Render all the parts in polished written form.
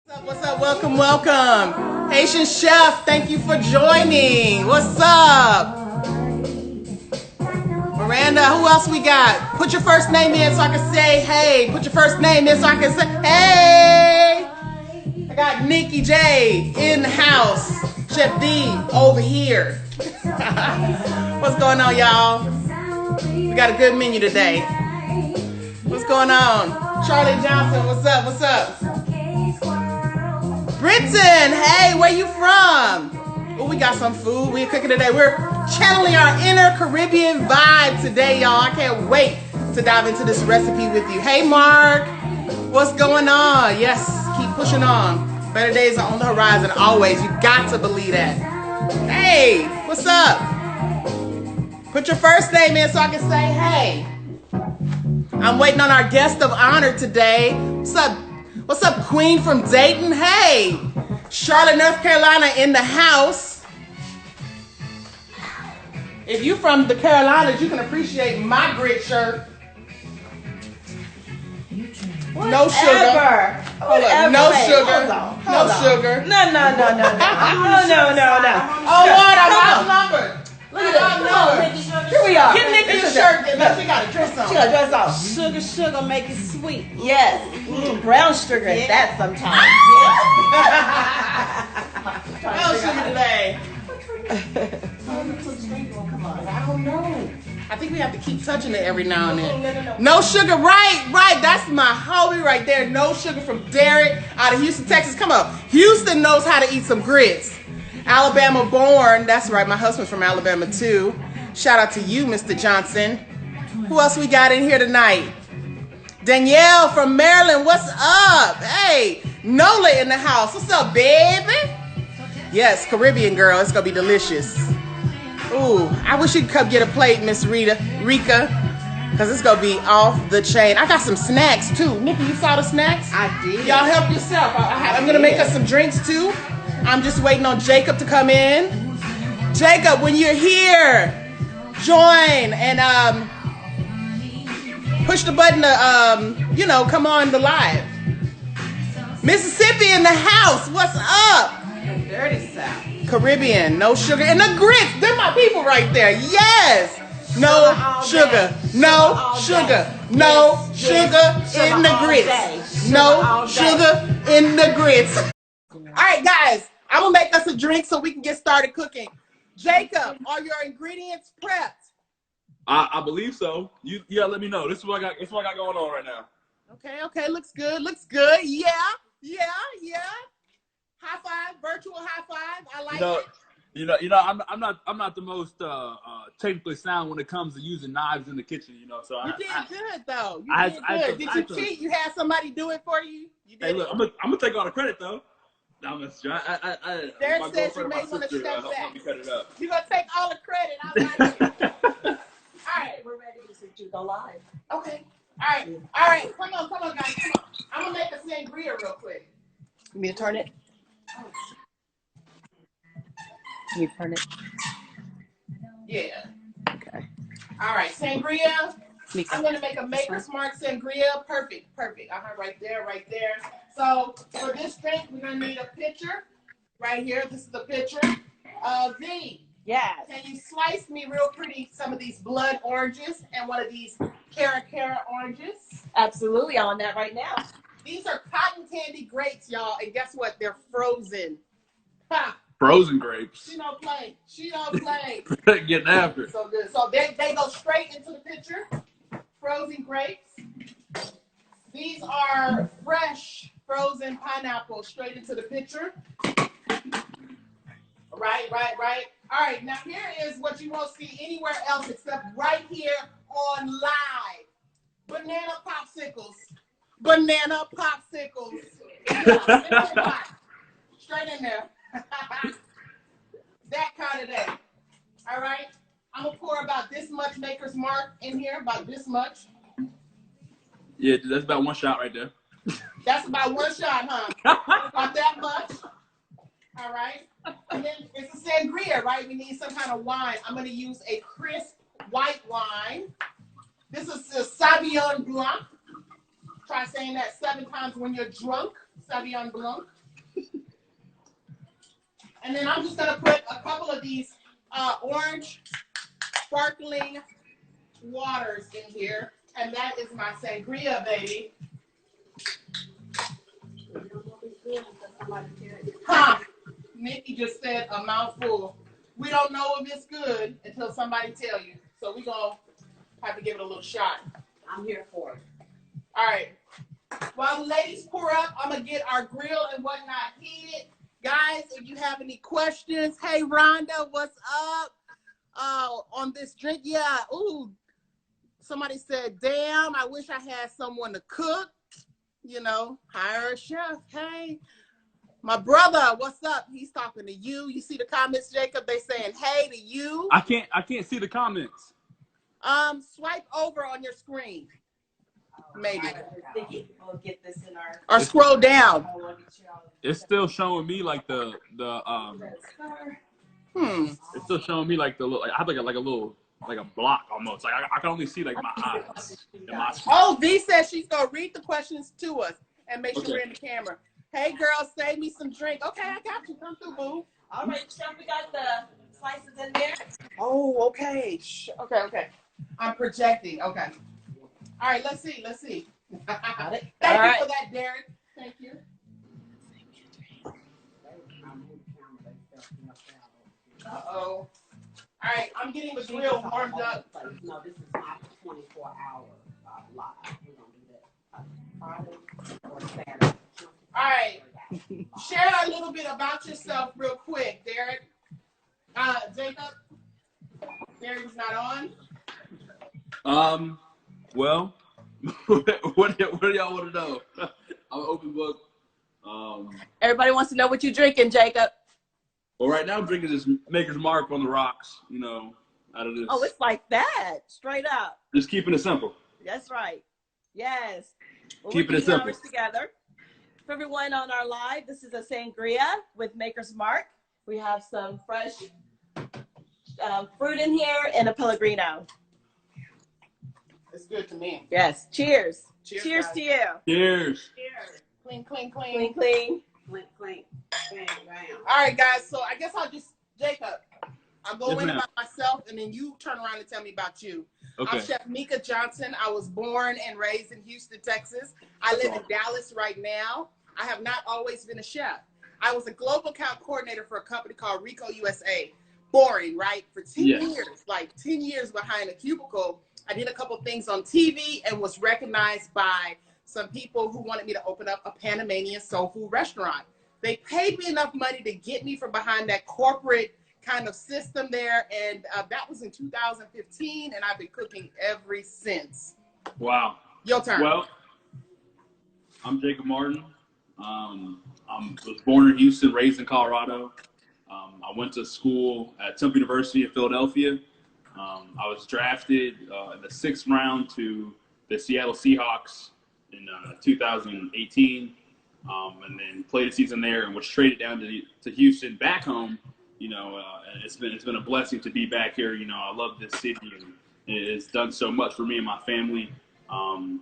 What's up? Welcome, welcome. Haitian Chef, thank you for joining. What's up? Miranda, who else we got? Put your first name in so I can say hey. Put your first name in so I can say hey. I got Nikki J in the house. Chef D over here. What's going on, y'all? We got a good menu today. What's going on? Charlie Johnson, what's up? What's up? Britton, hey, where you from? Oh, we got some food. We're cooking today. We're channeling our inner Caribbean vibe today, y'all. I can't wait to dive into this recipe with you. Hey, Mark, what's going on? Yes, keep pushing on. Better days are on the horizon always. You got to believe that. Hey, what's up? Put your first name in so I can say hey. I'm waiting on our guest of honor today. What's up? What's up, Queen from Dayton? Hey, Charlotte, North Carolina in the house. If you from the Carolinas, you can appreciate my grit shirt. No sugar. Hold up. No sugar. No sugar. No. Oh, Lord, I'm outnumbered. Look at that. Come on, Nikki. Here we are. Get Nikki a shirt. Then she got a dress on. She got a dress on. Sugar, make it sweet. Yes. Brown sugar at that sometimes. No sugar today. I don't know. I think we have to keep touching it every now and then. No sugar, right. That's my homie right there. No sugar from Derek out of Houston, Texas. Come on. Houston knows how to eat some grits. Alabama born. That's right. My husband's from Alabama too. Shout out to you, Mr. Johnson. Who else we got in here tonight? Danielle from Maryland. What's up? Hey, Nola in the house. What's up, baby? Yes, Caribbean girl. It's gonna be delicious. Ooh, I wish you'd come get a plate, Miss Rika, because it's gonna be off the chain. I got some snacks too. Nikki, you saw the snacks? I did. Y'all help yourself. I'm gonna make us some drinks too. I'm just waiting on Jacob to come in. Jacob, when you're here, join and push the button to come on the live. Mississippi in the house. What's up? Dirty South. Caribbean, no sugar, and the grits. They're my people right there. Yes. No sugar. No sugar. No sugar in the grits. No sugar in the grits. All right, guys. I'm gonna make us a drink so we can get started cooking. Jacob, are your ingredients prepped? I believe so. Let me know. This is what I got. This is what I got going on right now. Okay. Looks good. Yeah. High five, virtual high five. I like it. I'm not the most technically sound when it comes to using knives in the kitchen. So you did good though. Did you cheat? You had somebody do it for you? You did. Hey, look, I'm gonna take all the credit though. Derek says you may want to step back. You're going to take all the credit. I like it. All right. We're ready to go live. Okay. All right. Come on, guys. Come on. I'm going to make a sangria real quick. You mean to turn it? Can you turn it? Yeah. Okay. All right. Sangria. I'm going to make a Maker's Mark sangria. Perfect. Right there. So for this drink, we're going to need a pitcher right here. This is the pitcher. V. Yes. Can you slice me real pretty some of these blood oranges and one of these Cara oranges? Absolutely. On that right now. These are cotton candy grapes, y'all. And guess what? They're frozen. Ha. Frozen grapes. She don't play. Getting after it. So good. So they go straight into the pitcher. Frozen grapes. These are fresh frozen pineapples straight into the pitcher. Right. All right, now here is what you won't see anywhere else except right here on live. Banana popsicles. Yeah, straight in there. That kind of day. All right. I'm going to pour about this much Maker's Mark in here, about this much. Yeah, that's about one shot right there. That's about one shot, huh? About that much. All right. And then it's a sangria, right? We need some kind of wine. I'm going to use a crisp white wine. This is a Sauvignon Blanc. Try saying that 7 times when you're drunk. Sauvignon Blanc. And then I'm just gonna put a couple of these orange sparkling waters in here. And that is my sangria, baby. Huh. Nikki just said a mouthful. We don't know if it's good until somebody tell you. So we're going to have to give it a little shot. I'm here for it. All right. While the ladies pour up, I'm going to get our grill and whatnot heated. Guys, if you have any questions, hey, Rhonda, what's up on this drink? Yeah, ooh, somebody said, damn, I wish I had someone to cook. You know, hire a chef. Hey, my brother, what's up? He's talking to you. You see the comments, Jacob? They saying, hey to you. I can't see the comments. Swipe over on your screen. Maybe. We'll get this in our. Or scroll down. It's still showing me like the It's still showing me like the little. I have like a little like a block almost. Like I can only see like my eyes. Oh, V says she's gonna read the questions to us and make sure we're in the camera. Hey, girl, save me some drink. Okay, I got you. Come through, boo. All right, Chef, we got the slices in there. Oh, okay. Okay. I'm projecting. Okay. All right, let's see. Got it. Thank you for that, Derek. Thank you. Uh-oh. All right, I'm getting the grill warmed up. No, this is not 24-hour live. We don't do that. Friday or Saturday. All right. Share a little bit about yourself real quick, Derek. Jacob? Derek's not on? Well, what do y'all want to know? I'm an open book. Everybody wants to know what you're drinking, Jacob. Well, right now I'm drinking this Maker's Mark on the rocks, you know, out of this. Oh, it's like that, straight up. Just keeping it simple. That's right. Yes. Well, Keeping it simple. Together. For everyone on our live, this is a sangria with Maker's Mark. We have some fresh fruit in here and a Pellegrino. It's good to me. Yes. Cheers. Cheers to you. Cheers. Cheers. Clean, clean, clean. Clean, clean. Clink, clink. Bang, bang. All right, guys. So I guess I'll just, Jacob, I'll go Yes, in ma'am. about myself, and then you turn around and tell me about you. Okay. I'm Chef Mika Johnson. I was born and raised in Houston, Texas. I live in Dallas right now. I have not always been a chef. I was a global account coordinator for a company called Rico USA. Boring, right? For 10 years, like 10 years behind a cubicle. I did a couple things on TV and was recognized by some people who wanted me to open up a Panamanian soul food restaurant. They paid me enough money to get me from behind that corporate kind of system there. And that was in 2015. And I've been cooking ever since. Wow. Your turn. Well, I'm Jacob Martin. I was born in Houston, raised in Colorado. I went to school at Temple University in Philadelphia. I was drafted in the 6th round to the Seattle Seahawks in 2018, and then played a season there and was traded down to Houston, back home. You know, and it's been a blessing to be back here. You know, I love this city, and it's done so much for me and my family. And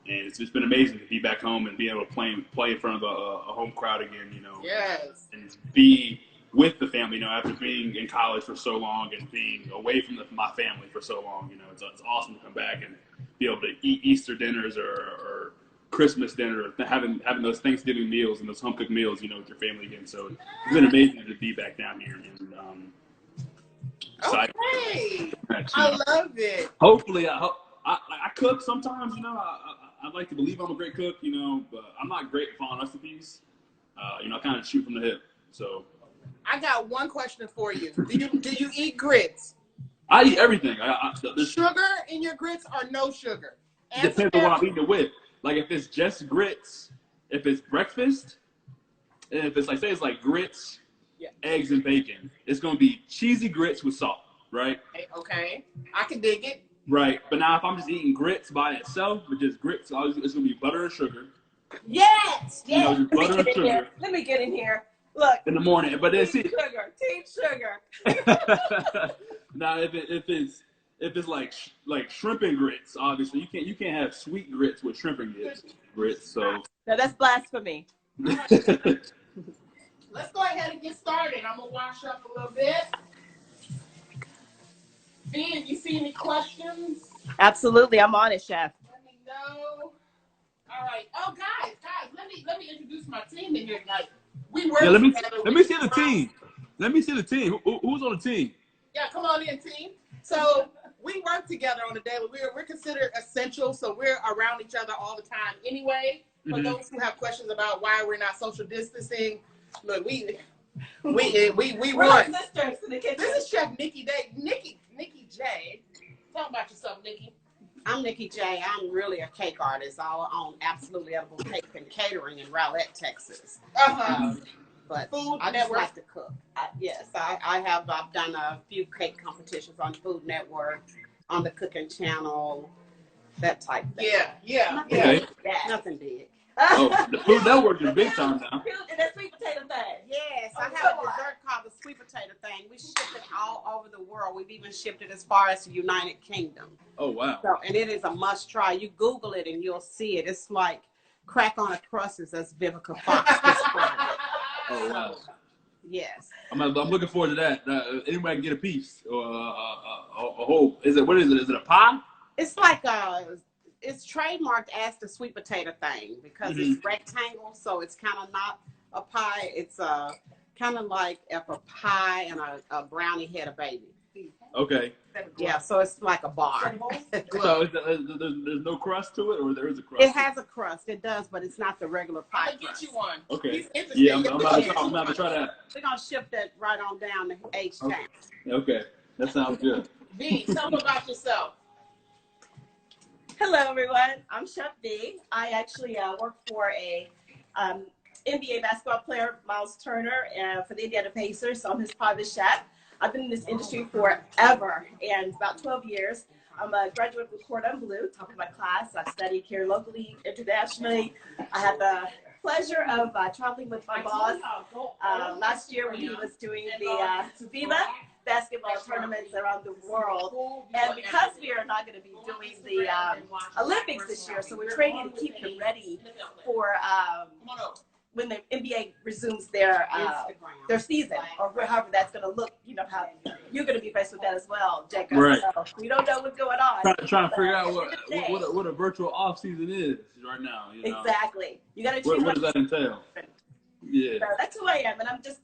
it's just been amazing to be back home and be able to play in front of a home crowd again. You know, yes, and be with the family. You know, after being in college for so long and being away from my family for so long. You know, it's awesome to come back and be able to eat Easter dinners or Christmas dinner, or having those Thanksgiving meals and those home cooked meals, you know, with your family again. So it's been amazing to be back down here. And okay, I love it. Hopefully, I cook sometimes. You know, I'd like to believe I'm a great cook. You know, but I'm not great at following recipes. You know, I kind of shoot from the hip. So I got one question for you. Do you eat grits? I eat everything. Sugar in your grits or no sugar? It depends on what I'm eating it with. Like if it's just grits, if it's breakfast, and if it's like, say it's like grits, eggs and bacon, it's gonna be cheesy grits with salt, right? Okay, I can dig it. Right, but now if I'm just eating grits by itself, with just grits, it's gonna be butter and sugar. Yes, You know, just butter and sugar. Let me get in here. Look. In the morning, but then see. Team sugar. Now if it's like shrimp and grits, obviously you can't have sweet grits with shrimp and grits. So No, that's blasphemy. let's go ahead and get started. I'm gonna wash up a little bit. Ben, you see any questions? Absolutely, I'm on it, Chef. Let me know. All right. Oh, guys, let me introduce my team in here tonight. We work Let me together. see the team. Let me see the team. Who's on the team? Yeah, come on in, team. So we work together on a daily. We're considered essential, so we're around each other all the time anyway. For those who have questions about why we're not social distancing, look, we We're run. like sisters in the kitchen. This is Chef Nikki Day. Nikki J. Talk about yourself, Nikki. I'm Nikki J. I'm really a cake artist. I own Absolutely Edible Cake and Catering in Rowlett, Texas. But Food I just Network. like to cook. I've done a few cake competitions on Food Network, on the Cooking Channel, that type thing. Yeah. Okay. Nothing big. Oh, the Food Network is big time now. And that sweet potato thing. Yes, I have a dessert called the sweet potato thing. We ship it all over the world. We've even shipped it as far as the United Kingdom. Oh, wow. So, and it is a must try. You Google it and you'll see it. It's like crack on a crust, as Vivica Fox described it. Oh, wow. So, yes. I'm looking forward to that. Anybody can get a piece or a whole. What is it? Is it a pie? It's like it's trademarked as the sweet potato thing because it's rectangle, so it's kind of not a pie. It's kind of like if a pie and a brownie had a baby. Okay. Yeah, so it's like a bar. So there's no crust to it, or there is a crust? It has a crust. It does, but it's not the regular pie I'll crust. get you one. Okay. He's Yeah, I'm about to try that. We're going to ship that right on down to H-Town. Okay. That sounds good. V, tell them about yourself. Hello, everyone. I'm Chef B. I actually work for a NBA basketball player, Miles Turner, for the Indiana Pacers. So I'm his private chef. I've been in this industry forever, and about 12 years. I'm a graduate with Cordon Bleu, top of my class. I studied here locally, internationally. I had the pleasure of traveling with my boss last year when he was doing the FIBA basketball tournaments around the world. And because we are not going to be doing the Olympics this year, so we're training to keep them ready for when the NBA resumes their season, or however that's going to look. You know how you're going to be faced with that as well, Jacob. Right. So we don't know what's going on. Trying to figure out what a virtual off season is right now. You know? Exactly. You got to choose. What does that entail? Yeah. So that's who I am, and I'm just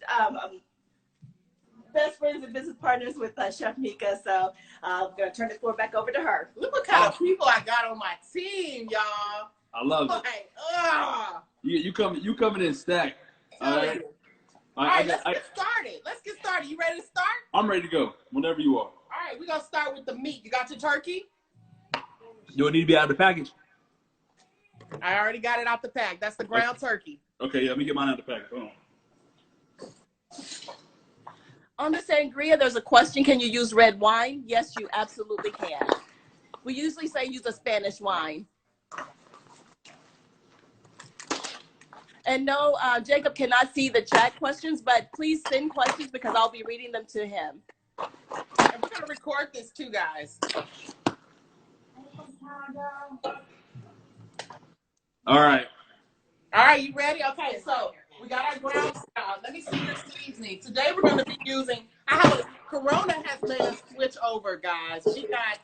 best friends and business partners with Chef Mika. So I'm going to turn the floor back over to her. Look what kind of people I got on my team, y'all. I love it. Like, You coming in stacked. All right. All right, let's get started. You ready to start? I'm ready to go whenever you are. All right, we're going to start with the meat. You got your turkey? Do it need to be out of the package? I already got it out the pack. That's the ground turkey. Okay, yeah, let me get mine out of the package. Hold on. On the sangria, there's a question: can you use red wine? Yes, you absolutely can. We usually say use a Spanish wine. And no, Jacob cannot see the chat questions, but please send questions because I'll be reading them to him. And we're going to record this too, guys. All right. All right, you ready? Okay, so we got our ground style. Let me see your seasoning. Today we're going to be using, Corona has made us switch over, guys. We got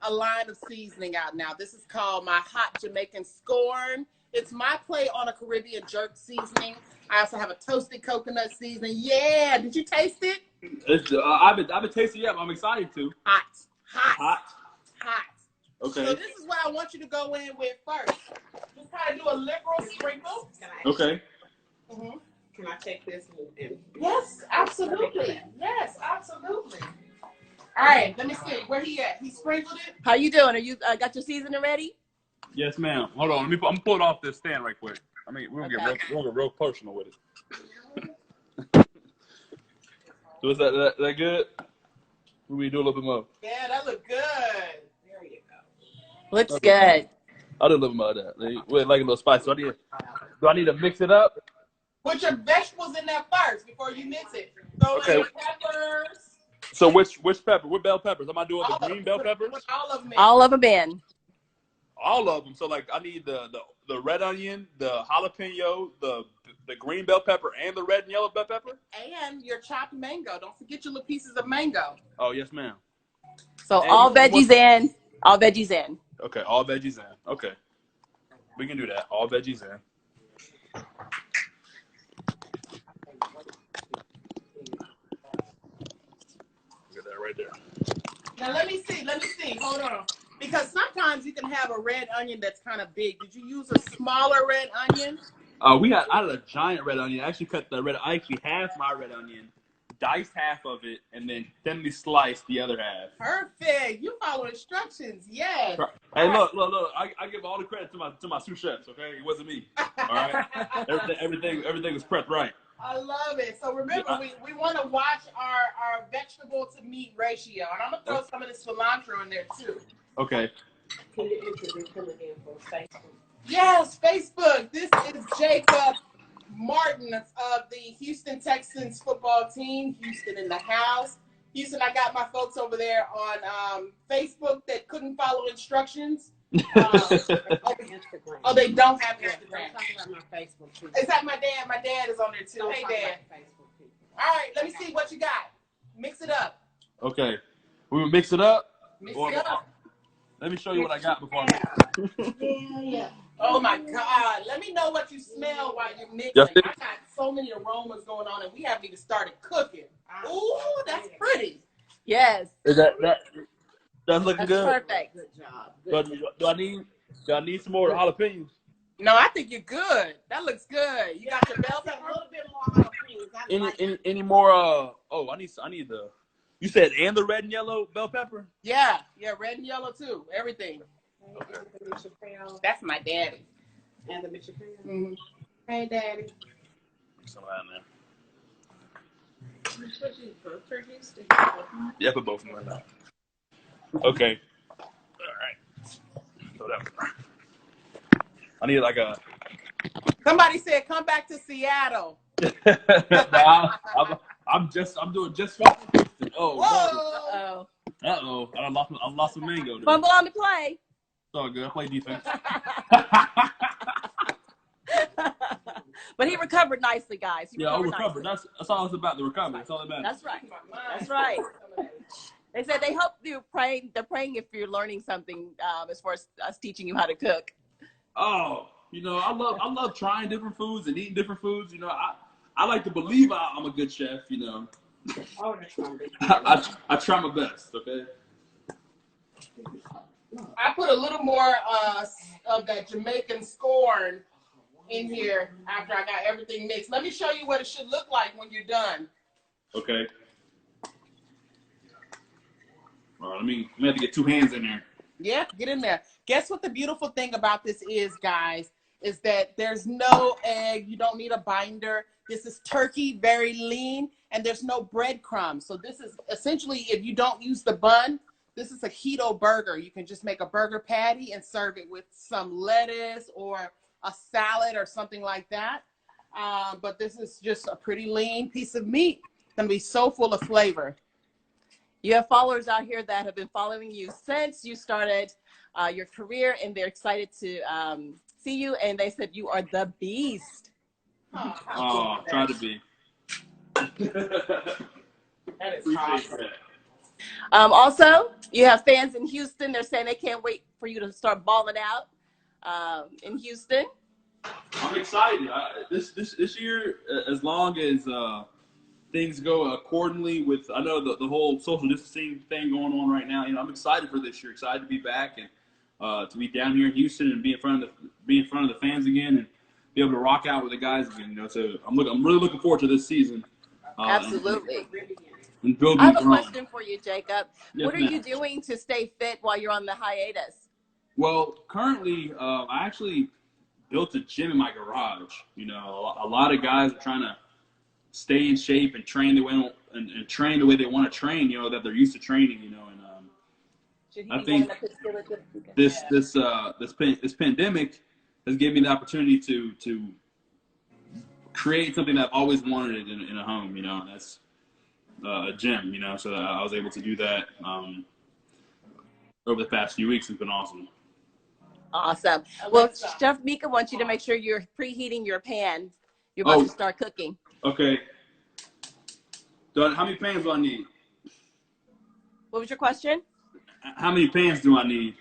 a line of seasoning out now. This is called my Hot Jamaican Scorn. It's my play on a Caribbean jerk seasoning. I also have a toasted coconut seasoning. Yeah, did you taste it? I've been tasting it. I'm excited to. Hot. Okay. So this is what I want you to go in with first. Just kind of do a liberal sprinkle. Okay. Mm-hmm. Can I take this? Yes, absolutely. Yes, absolutely. All right, let me see. Where he at? He sprinkled it? How you doing? Are you got your seasoning ready? Yes, ma'am. Hold on. I'm gonna pull it off this stand right quick. I mean, we're gonna get real personal with it. So is that good? We do a little bit more. Yeah, that look good. There you go. Looks good. I'll do a little more of that. Like a little spice. Do I need to mix it up? Put your vegetables in there first before you mix it. Throw in your peppers. So which pepper? What bell peppers? Am I doing the green bell peppers? Put all of them in. All of them in. All of them. So like I need the red onion, the jalapeno, the green bell pepper, and the red and yellow bell pepper. And your chopped mango. Don't forget your little pieces of mango. Oh yes, ma'am. So And all veggies in. All veggies in. Okay, all veggies in. Okay, we can do that. All veggies in. Get that right there. Now let me see. Hold on. Because sometimes you can have a red onion that's kind of big. Did you use a smaller red onion? I had a giant red onion. I actually cut the red. I actually halved my red onion, diced half of it, and then thinly sliced the other half. Perfect. You follow instructions. Yes. Hey, look! I give all the credit to my sous chefs. Okay, it wasn't me. All right, everything was prepped right. I love it. So remember, we want to watch our vegetable to meat ratio, and I'm gonna throw some of this cilantro in there too. Okay. Can you introduce him again for Facebook? Yes, Facebook. This is Jacob Martin of the Houston Texans football team. Houston in the house. Houston, I got my folks over there on Facebook that couldn't follow instructions. Instagram. Oh, they don't have Instagram. Don't talk about my Facebook people. Is that my dad? My dad is on there too. Hey, Dad. Facebook people. All right, let me see what you got. Mix it up. Okay. We will mix it up. Mix it up. Let me show you what I got before I Yeah. Oh my God. Let me know what you smell while you're mixing. Yes, I got so many aromas going on and we haven't even started cooking. Ooh, that's pretty. Yes. Is that's looking That's good? perfect. Good job. Do I need some more jalapenos? No, I think you're good. That looks good. You got your bell A pepper? little bit more jalapenos. Any more I need the you said and the red and yellow bell pepper? Yeah, red and yellow too. Everything. That's my daddy. And the Michigan. Mm-hmm. Hey, Daddy. Some of that in there. Yeah, put both of them in there. Okay. All right. So that I need like a. Somebody said come back to Seattle. I'm doing just fine. Oh. Whoa. Uh-oh. I lost some mango. Dude. Fumble on the play. It's all good. I play defense. But he recovered nicely, guys. I recovered. Nicely. That's all it's about. The recovery. That's all that matters. That's right. That's right. They said they hope you're praying. They're praying if you're learning something as far as us teaching you how to cook. Oh, I love trying different foods and eating different foods. I like to believe I'm a good chef. Oh, that's fine. I try my best. Okay. I put a little more of that Jamaican scorn in here after I got everything mixed. Let me show you what it should look like when you're done. Okay. All right, let me have to get two hands in there. Yeah, get in there. Guess what the beautiful thing about this is, guys, is that there's no egg. You don't need a binder. This is turkey, very lean, and there's no breadcrumbs. So this is essentially, if you don't use the bun, this is a keto burger. You can just make a burger patty and serve it with some lettuce or a salad or something like that. But this is just a pretty lean piece of meat. It's going to be so full of flavor. You have followers out here that have been following you since you started your career, and they're excited to see you. And they said you are the beast. Oh, try to be. That is awesome. Also, you have fans in Houston. They're saying they can't wait for you to start balling out in Houston. I'm excited. This year, as long as things go accordingly with, I know the whole social distancing thing going on right now. I'm excited for this year. Excited to be back and to be down here in Houston and be in front of the fans again and be able to rock out with the guys again. So I'm really looking forward to this season. Absolutely. And building. I have a question for you, Jacob. Yes, what are ma'am. you doing to stay fit while you're on the hiatus? Well, currently, I actually built a gym in my garage. A lot of guys are trying to stay in shape and train the way and train the way they want to train. That they're used to training. And I think this pandemic has given me the opportunity to create something that I've always wanted in a home. And that's a gym. So I was able to do that over the past few weeks. It's been awesome. Awesome. Well, Chef Mika wants you to make sure you're preheating your pan. You're about to start cooking. Okay. How many pans do I need? What was your question? How many pans do I need?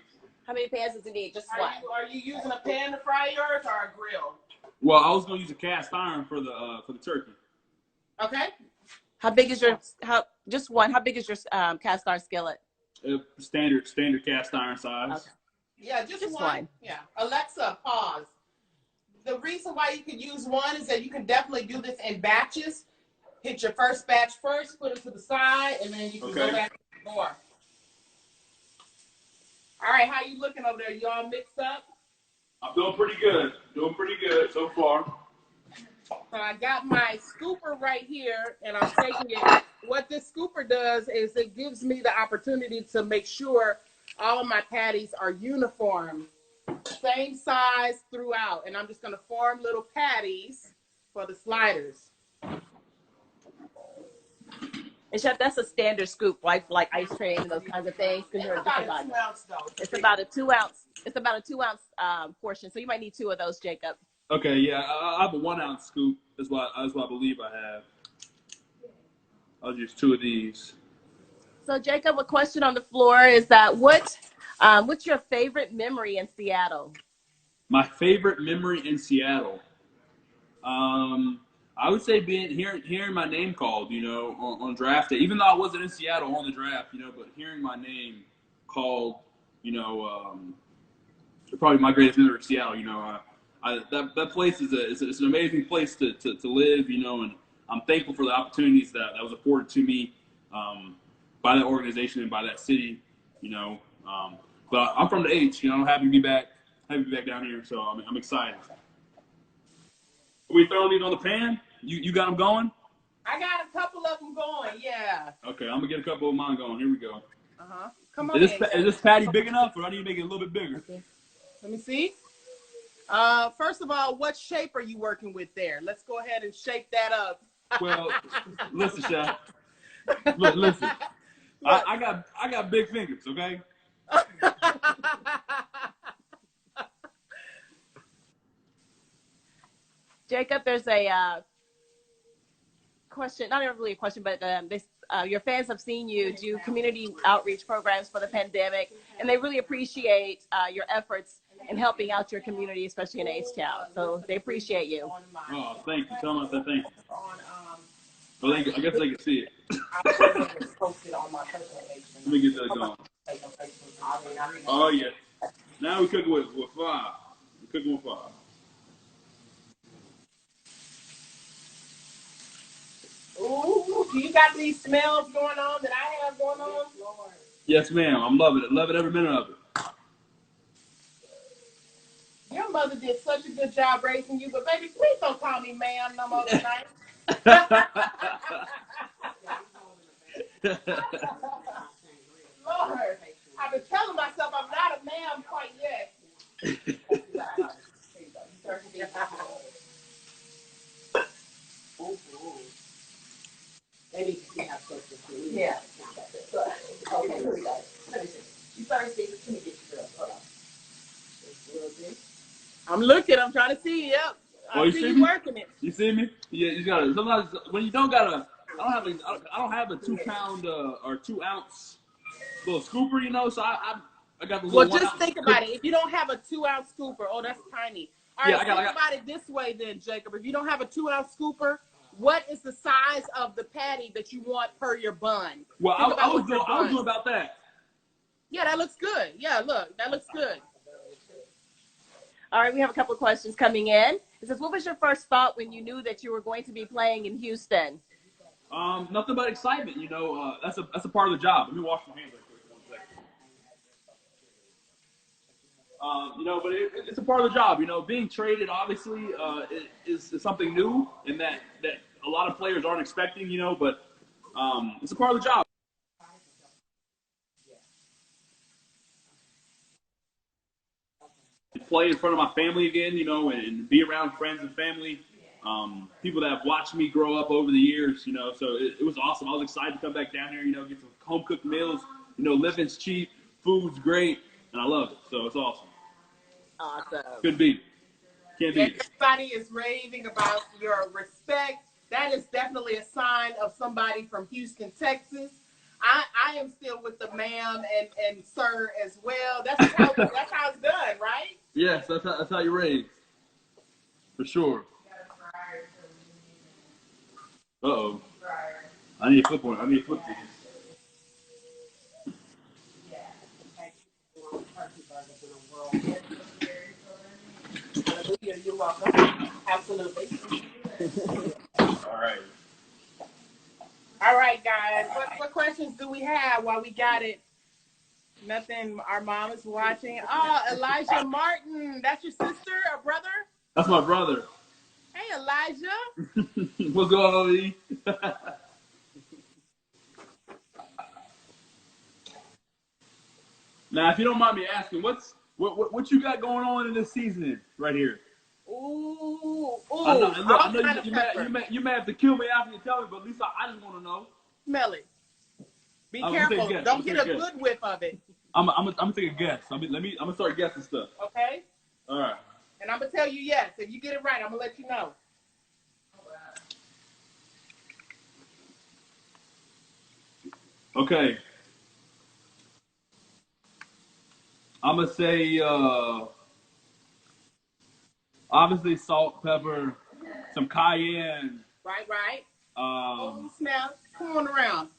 How many pans does it need? Just one. Are you using a pan to fry yours or a grill? Well, I was gonna use a cast iron for the turkey. Okay. How big is your just one? How big is your cast iron skillet? Standard cast iron size. Okay. Yeah, just one. Yeah. Alexa, pause. The reason why you could use one is that you can definitely do this in batches. Hit your first batch first, put it to the side, and then you can go back and more. All right, how you looking over there? You all mixed up? I'm doing pretty good. Doing pretty good so far. So I got my scooper right here, and I'm taking it. What this scooper does is it gives me the opportunity to make sure all of my patties are uniform, same size throughout. And I'm just going to form little patties for the sliders. And Chef, that's a standard scoop, like ice cream and those kinds of things. It's about a 2 ounce though. It's about a 2 ounce. It's about a 2 ounce portion. So you might need 2 of those, Jacob. Okay, yeah, I have a 1 ounce scoop. That's what I believe I have. I'll use 2 of these. So Jacob, a question on the floor is that what's your favorite memory in Seattle? My favorite memory in Seattle. I would say hearing my name called, on draft day. Even though I wasn't in Seattle on the draft, but hearing my name called, probably my greatest memory of Seattle. That place is an amazing place to live, and I'm thankful for the opportunities that was afforded to me by that organization and by that city, But I'm from the H, happy to be back down here, so I'm excited. Are we throwing these on the pan? You got them going? I got a couple of them going, yeah. Okay, I'm gonna get a couple of mine going. Here we go. Come on. Is this patty big enough, or I need to make it a little bit bigger? Let me see. First of all, what shape are you working with there? Let's go ahead and shape that up. Well, listen, Chef. Listen. I got big fingers, okay? Jacob, there's a question, not really a question, but your fans have seen you do community outreach programs for the pandemic, and they really appreciate your efforts in helping out your community, especially in H-Town. So they appreciate you. Oh, thank you. Tell them I said thank you. Well, I guess they can see it. Let me get that going. Oh, yeah. Now we're cooking with fire. We're cooking with fire. Ooh, you got these smells going on that I have going on? Yes, ma'am. I'm loving it. Loving every minute of it. Your mother did such a good job raising you, but baby, please don't call me ma'am no more tonight. Lord, I've been telling myself I'm not a ma'am quite yet. Maybe you have something to eat. Yeah. Okay, here we go. Let me see. You thirsty? Let me get you, girl. Hold on. I'm looking. I'm trying to see. Yep. I see you working it. You see me? Yeah. You gotta. Sometimes when you don't got a, I don't have a 2 pound or 2 ounce little scooper, So I got the little. Well, just think about it. If you don't have a 2 ounce scooper, oh, that's tiny. All right. Think about it this way, then, Jacob. If you don't have a 2 ounce scooper, what is the size of the patty that you want per your bun? Well, I was doing about that. Yeah, that looks good. Yeah, look, that looks good. All right, we have a couple of questions coming in. It says, what was your first thought when you knew that you were going to be playing in Houston? Nothing but excitement. That's a part of the job. Let me wash my hands real quick. 1 second. But it's a part of the job. Being traded obviously is something new, and that a lot of players aren't expecting. But it's a part of the job. Play in front of my family again, and be around friends and family, people that have watched me grow up over the years, so it was awesome. I was excited to come back down here, get some home-cooked meals, living's cheap, food's great, and I love it, so it's awesome. Awesome. Could be. Can't Yeah, beat it. everybody is raving about your respect. That is definitely a sign of somebody from Houston, Texas. I am still with the ma'am and sir as well. That's how it's done, right? Yes, that's how you raise. For sure. Uh-oh. I need to flip one. I need to flip these. Hallelujah, you're welcome. Absolutely. All right. All right, guys. What questions do we have while we got it? Nothing. Our mom is watching. Oh, Elijah Martin. That's your sister or brother? That's my brother. Hey, Elijah. What's going on, E? Now, if you don't mind me asking, what you got going on in this season right here? Ooh, I know, look, I all know kind of pepper. you may have to kill me after you tell me, but at least I just want to know. Smell it. Be I'm gonna take a careful. guess. Don't get a good whiff of it. I'm gonna take a guess. I'm gonna start guessing stuff. Okay? All right. And I'm going to tell you yes. If you get it right, I'm going to let you know. Okay. I'm gonna say obviously salt, pepper, some cayenne. Right. Um, Oh, snap. Come on around.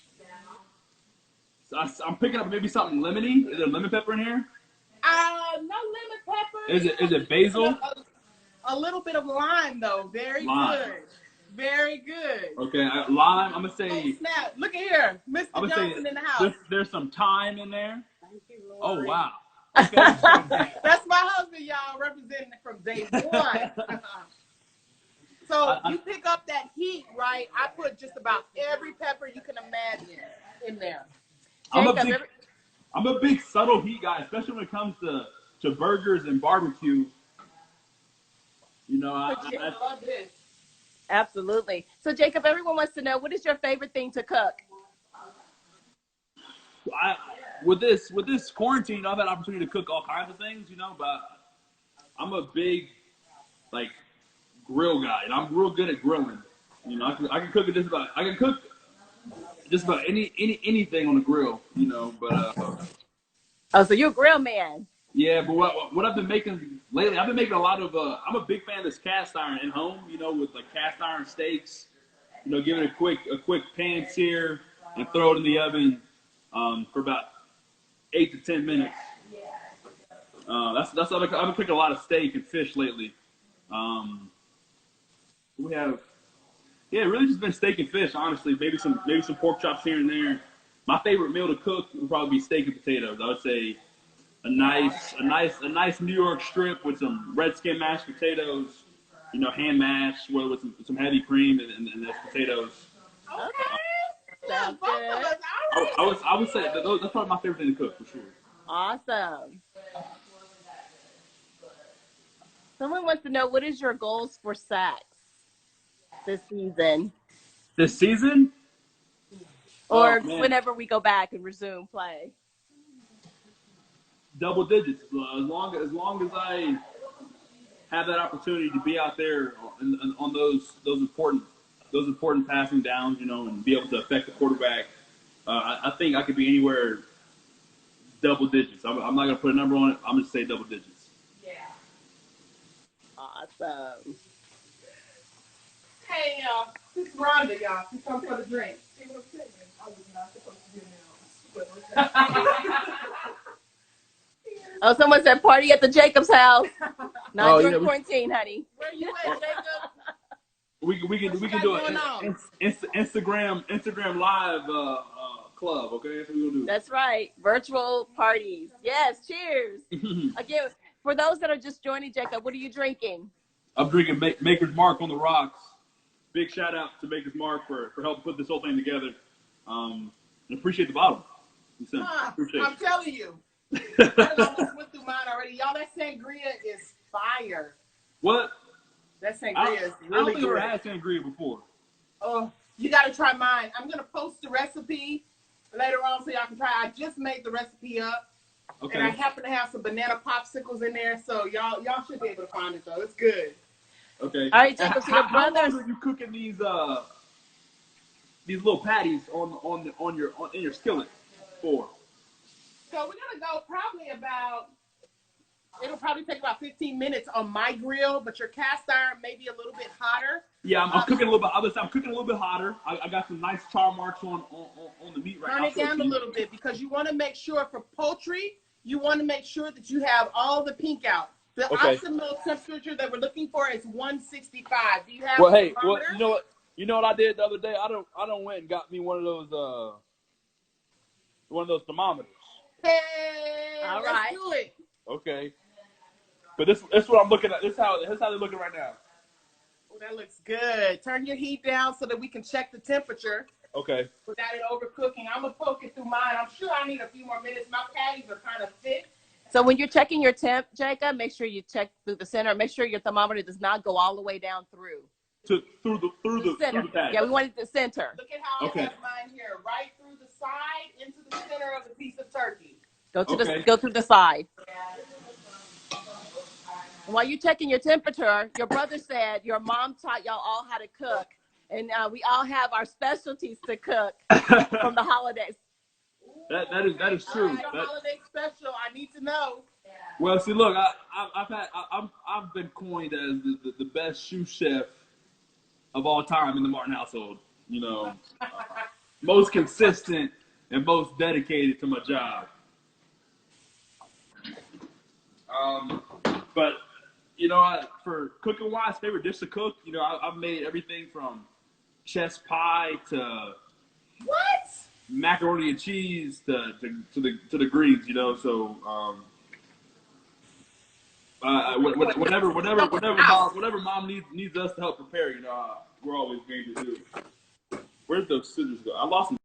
I'm picking up maybe something lemony. Is there lemon pepper in here? No lemon pepper. Is it basil? A little bit of lime, though. Very Lime. good. Very good. Okay, lime. I'm gonna say. Oh, snap. Look at here. Mr. I'm gonna say Johnson in the house. there's some thyme in there. Thank you, Oh Lord. wow. Okay. That's my husband, y'all, representing it from day one. So you pick up that heat, right? I put just about every pepper you can imagine in there. I'm a big subtle heat guy, especially when it comes to burgers and barbecue. You know, I love this. Absolutely. So, Jacob, everyone wants to know, what is your favorite thing to cook? With this quarantine, I've had opportunity to cook all kinds of things, you know, but I'm a big like grill guy, and I'm real good at grilling. You know, I can cook just about anything on the grill, you know. But Oh, so you're a grill man. yeah, but what I've been making lately, I've been making a lot of. I'm a big fan of this cast iron at home, you know, with like cast iron steaks. You know, give it a quick pan sear and throw it in the oven for about 8 to 10 minutes. That's I've been cooking a lot of steak and fish lately. We have, yeah, really just been steak and fish. Honestly, maybe some pork chops here and there. My favorite meal to cook would probably be steak and potatoes. I would say a nice New York strip with some red skin mashed potatoes. You know, hand mashed with some heavy cream and those potatoes. Okay. Sounds good. I would say that's probably my favorite thing to cook for sure. Awesome. Someone wants to know, what is your goals for sacks this season? This season? Or whenever we go back and resume play? Double digits. As long as I have that opportunity to be out there on those important passing downs, you know, and be able to affect the quarterback, I think I could be anywhere double digits. I'm not going to put a number on it. I'm going to say double digits. Yeah. Awesome. Hey, y'all. This is Rhonda, y'all. She come for the drink. See what I'm saying? I was not supposed to do now. Oh, someone said party at the Jacob's house. Not during quarantine, honey. Where you at, Jacob? We can do an Instagram live club. Okay, that's what we're gonna do. That's right. Virtual parties. Yes. Cheers. Again, for those that are just joining, Jacob, what are you drinking? I'm drinking Maker's Mark on the rocks. Big shout out to Maker's Mark for helping put this whole thing together. And appreciate the bottle. I'm telling you. I almost went through mine already. Y'all, that sangria is fire. What? That sangria is really good. I don't think I've ever had sangria before. Oh, you got to try mine. I'm going to post the recipe later on so y'all can try. I just made the recipe up. And I happen to have some banana popsicles in there, so y'all should be able to find it though. It's good. Okay. All right, Jacob. So your How long brothers. are you cooking these little patties in your skillet for? So we're gonna go probably about. It'll probably take about 15 minutes on my grill, but your cast iron may be a little bit hotter. Yeah, I'm cooking a little bit. I'm cooking a little bit hotter. I got some nice char marks on the meat right now. Turn it down a little bit because you want to make sure for poultry, you want to make sure that you have all the pink out. The optimal temperature that we're looking for is 165. Do you have a thermometer? You know what I did the other day? I don't went and got me one of those thermometers. Hey, all let's right. do it. Okay. But this is what I'm looking at. This is how they're looking right now. Oh, that looks good. Turn your heat down so that we can check the temperature. Okay. Without it overcooking. I'm going to poke it through mine. I'm sure I need a few more minutes. My patties are kind of thick. So when you're checking your temp, Jacob, make sure you check through the center. Make sure your thermometer does not go all the way down through. Through the patty. Yeah, we want it to center. Look at how I have mine here. Right through the side into the center of the piece of turkey. Go through the side. And while you're checking your temperature, your brother said your mom taught y'all all how to cook. And we all have our specialties to cook from the holidays. That is true. The holiday special, I need to know. Well, see, look, I've been coined as the best sous chef of all time in the Martin household. You know, most consistent and most dedicated to my job. But you know, for cooking wise, favorite dish to cook, you know, I've made everything from chess pie to macaroni and cheese to the greens, you know. So whatever mom needs us to help prepare, you know, we're always game to do. Where'd those scissors go? I lost them.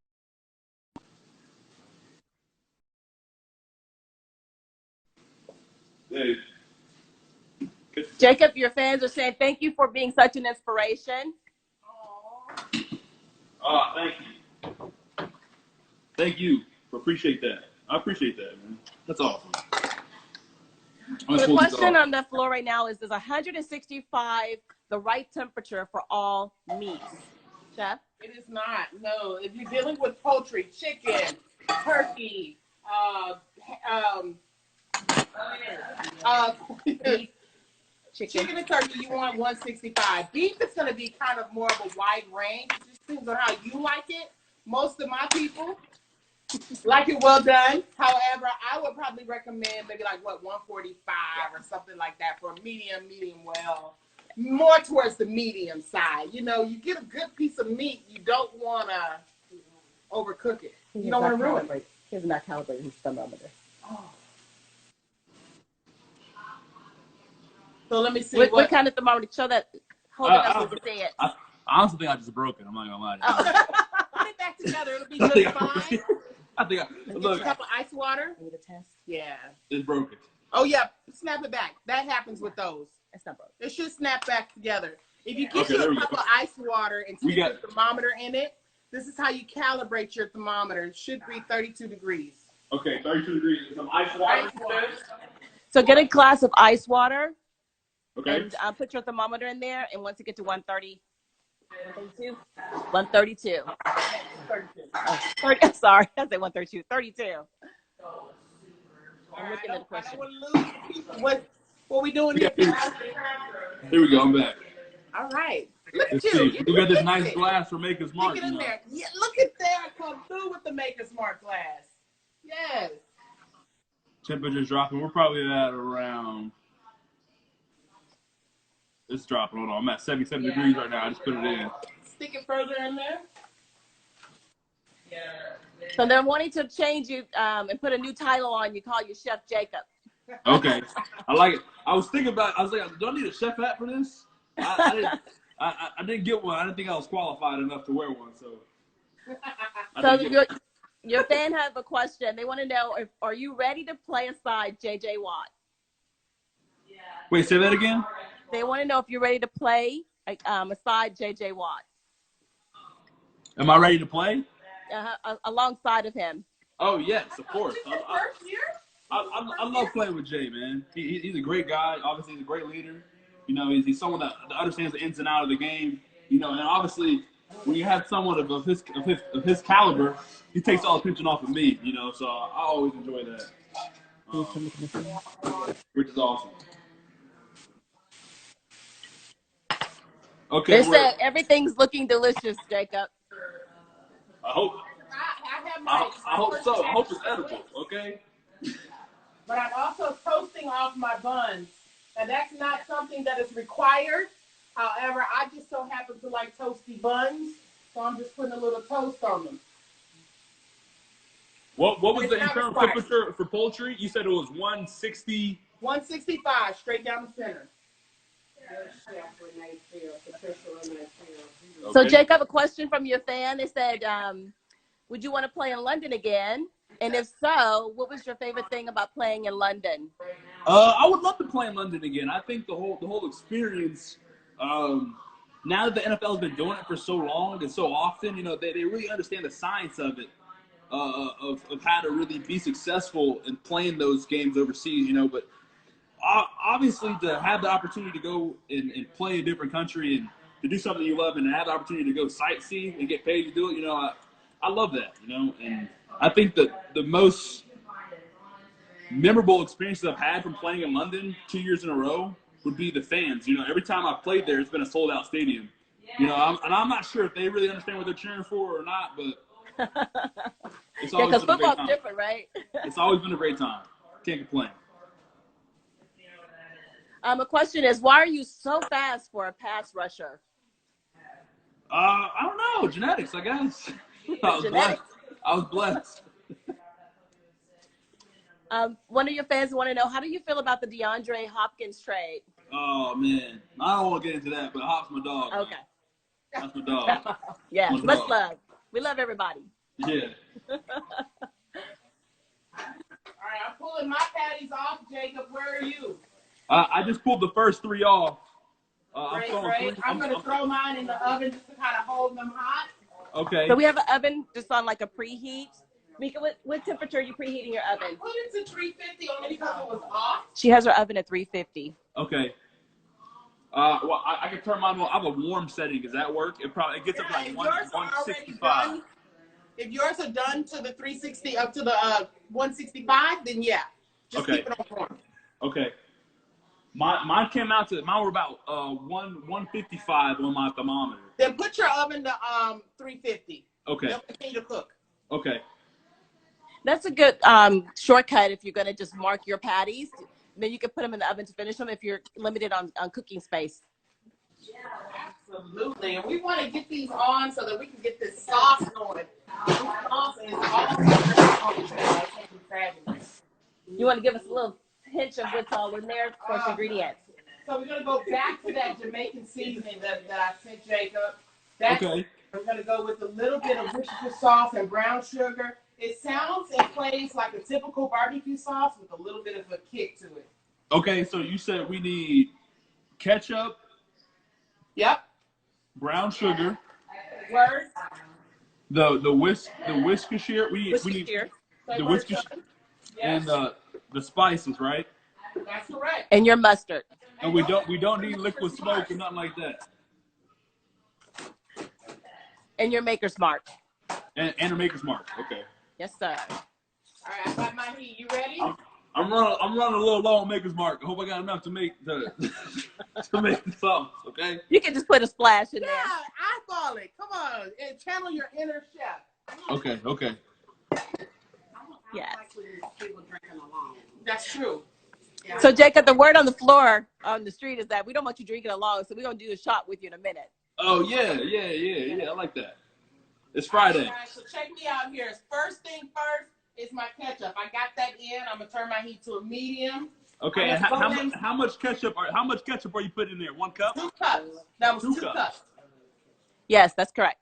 Hey. Jacob, your fans are saying thank you for being such an inspiration. Thank you. Thank you. Appreciate that. I appreciate that, man. That's awesome. The question on the floor right now is 165 the right temperature for all meats? Chef? It is not. No. If you're dealing with poultry, chicken, turkey, beef, chicken and turkey, you want 165. Beef is going to be kind of more of a wide range. It just depends on how you like it. Most of my people like it well done. However, I would probably recommend maybe like 145 or something like that for a medium well. More towards the medium side. You know, you get a good piece of meat, you don't want to overcook it. You don't want to ruin it. He has not calibrated his thermometer. Oh. So let me see. What kind of thermometer? Show that. Hold it up so you can see it. I honestly think I just broke it. I'm not gonna lie to you. Put it back together. It'll be just fine. Look. Get a cup of ice water. Need a test? Yeah. It's broken. Oh yeah, snap it back. That happens with those. It's not broken. It should snap back together. If you get you a cup of ice water and stick your thermometer in it, this is how you calibrate your thermometer. It should be 32 degrees. Okay, 32 degrees. Some ice water. So get a glass of ice water. Okay. And put your thermometer in there, and once you get to 132. 132. 30, sorry, I said 132. 32. I'm looking at the question. What we doing here? Here we go. I'm back. All right. Look at Let's you. see. We got this nice glass for Maker's Mark. Stick it in there. Yeah, look at that. Come through with the Maker's Mark glass. Yes. Temperature's dropping. We're probably at around. It's dropping. Hold on. I'm at 77 degrees right now. I just put it in. Stick it further in there. So they're wanting to change you and put a new title on you. Call you Chef Jacob. Okay. I like it. I was thinking about. I was like, do I need a chef hat for this? I didn't get one. I didn't think I was qualified enough to wear one. So your fan have a question. They want to know are you ready to play aside J.J. Watt? Wait, say that again. They want to know if you're ready to play aside J.J. Watt. Am I ready to play? Alongside of him. Oh yes, of course. First year? I love playing with Jay, man. He's a great guy. Obviously, he's a great leader. You know, he's someone that understands the ins and outs of the game. You know, and obviously, when you have someone of his caliber, he takes all attention off of me. You know, so I always enjoy that, which is awesome. Okay, They said everything's looking delicious, Jacob. I hope. I have I hope so. I hope it's edible. Okay. But I'm also toasting off my buns. And that's not something that is required. However, I just so happen to like toasty buns. So I'm just putting a little toast on them. What was the internal temperature for poultry? You said it was 160. 165, straight down the center. Okay. So, Jacob, a question from your fan. They said, would you want to play in London again? And if so, what was your favorite thing about playing in London? I would love to play in London again. I think the whole experience. Now that the NFL has been doing it for so long and so often, you know, they really understand the science of it, of how to really be successful in playing those games overseas. You know, but obviously to have the opportunity to go and play in a different country and to do something you love and to have the opportunity to go sightsee and get paid to do it, you know, I love that. You know, and I think that the most memorable experiences I've had from playing in London 2 years in a row would be the fans. You know, every time I've played there, it's been a sold-out stadium. You know, I'm not sure if they really understand what they're cheering for or not, but it's always because been a great football's time. different, right? It's always been a great time. Can't complain. A question is, why are you so fast for a pass rusher? I don't know. Genetics, I guess. Genetics. I was blessed. One of your fans want to know, how do you feel about the DeAndre Hopkins trade? Oh, man. I don't want to get into that, but Hop's my dog. Okay. Man. That's my dog. Yeah, My much dog. love. We love everybody. Yeah. All right, I'm pulling my patties off, Jacob. Where are you? I just pulled the first 3 off. Great. I'm going to throw mine in the oven just to kind of hold them hot. Okay. So we have an oven just on like a preheat. Mika, what temperature are you preheating your oven? I put it to 350 only because it was off. She has her oven at 350. Okay. Well, I can turn mine on. I have a warm setting. Does that work? It gets up to like 165. If yours are done to the 360 up to the 165, then yeah. Just Okay. keep it on warm. Okay. Mine were about 155 on my thermometer. Then put your oven to 350. Okay. They'll continue to cook. Okay. That's a good shortcut if you're going to just mark your patties. Then you can put them in the oven to finish them if you're limited on cooking space. Yeah, absolutely. And we want to get these on so that we can get this sauce going. This sauce is fabulous. You want to give us a little hint of what's all in there, of course, ingredients. So we're going to go back to that Jamaican seasoning that I sent Jacob. Okay. We're going to go with a little bit of Worcestershire sauce and brown sugar. It sounds and plays like a typical barbecue sauce with a little bit of a kick to it. Okay, so you said we need ketchup. Yep. Brown sugar. Word. The Worcestershire. We need the Worcestershire and the spices, right? That's correct. And your mustard. And we don't need liquid smoke or nothing like that. And your Maker's Mark. And a Maker's Mark. Okay. Yes, sir. All right, I got my heat. You ready? I'm running a little low on Maker's Mark. I hope I got enough to make to make the sauce. Okay. You can just put a splash in there. Yeah, eyeball it. Come on, and channel your inner chef. Okay. Yeah. People drinking alone. That's true. Yeah. So, Jacob, the word on the floor on the street is that we don't want you drinking along, so we're going to do a shot with you in a minute. Oh yeah. I like that. It's Friday. All right, so check me out here. First thing first is my ketchup. I got that in. I'm gonna turn my heat to a medium. Okay. And how much ketchup are you putting in there? 1 cup? 2 cups. That was 2 cups. cups. Yes, that's correct.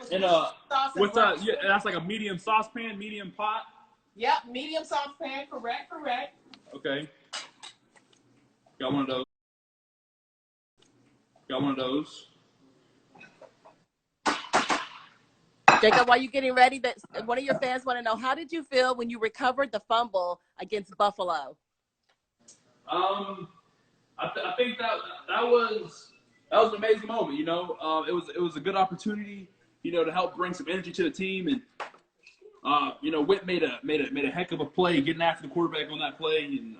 And what's yeah, that's like a medium saucepan, medium pot. Yep, medium saucepan. Correct. Okay. Got one of those. Jacob, while you're getting ready, that one of your fans want to know, how did you feel when you recovered the fumble against Buffalo? I think that was an amazing moment. You know, it was a good opportunity, you know, to help bring some energy to the team, and you know, Whit made a heck of a play getting after the quarterback on that play, and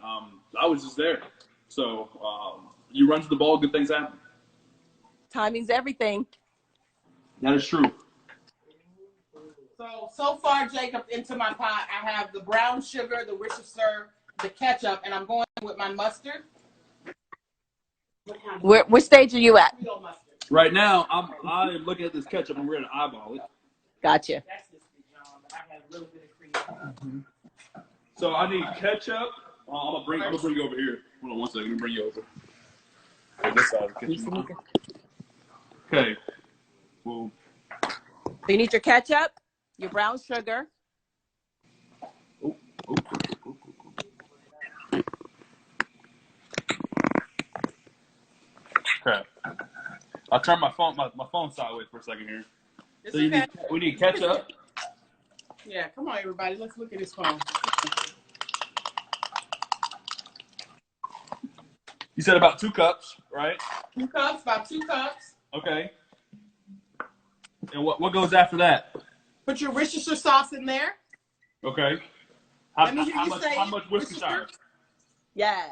I was just there. So you run to the ball, good things happen. Timing's everything. That is true. So far, Jacob, into my pot, I have the brown sugar, the Worcestershire, the ketchup, and I'm going with my mustard. Which stage are you at? Right now, I'm looking at this ketchup and we're gonna eyeball it. Gotcha. So I need ketchup. I'm gonna bring you over here. Hold on one second. Let me bring you over. This side of the kitchen. Okay. Well. So you need your ketchup, your brown sugar. Okay. I'll turn my phone sideways for a second here. So we need ketchup. Yeah, come on, everybody. Let's look at his phone. You said about 2 cups, right? 2 cups, about 2 cups. Okay. And what goes after that? Put your Worcestershire sauce in there. Okay. How much Worcestershire? Yes.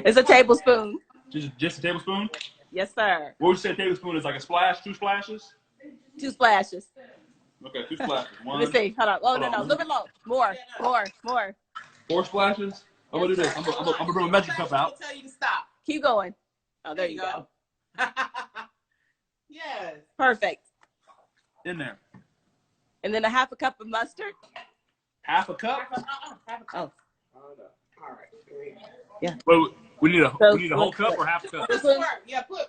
It's a tablespoon. Just a tablespoon? Yes, sir. What would you say a tablespoon is? Like a splash, 2 splashes? 2 splashes. Okay, 2 splashes. One. Let me see. Hold on. Oh, no. A little bit low. More. 4 splashes? I'm going to do this. I'm going to bring a measuring cup out. I'll tell you to stop. Keep going. Oh, there you go. Yes. Perfect. In there. And then a half a cup of mustard. Half a cup? Half a cup. Oh. All right. Yeah. Wait, we need a whole cup or half a cup? Yeah, put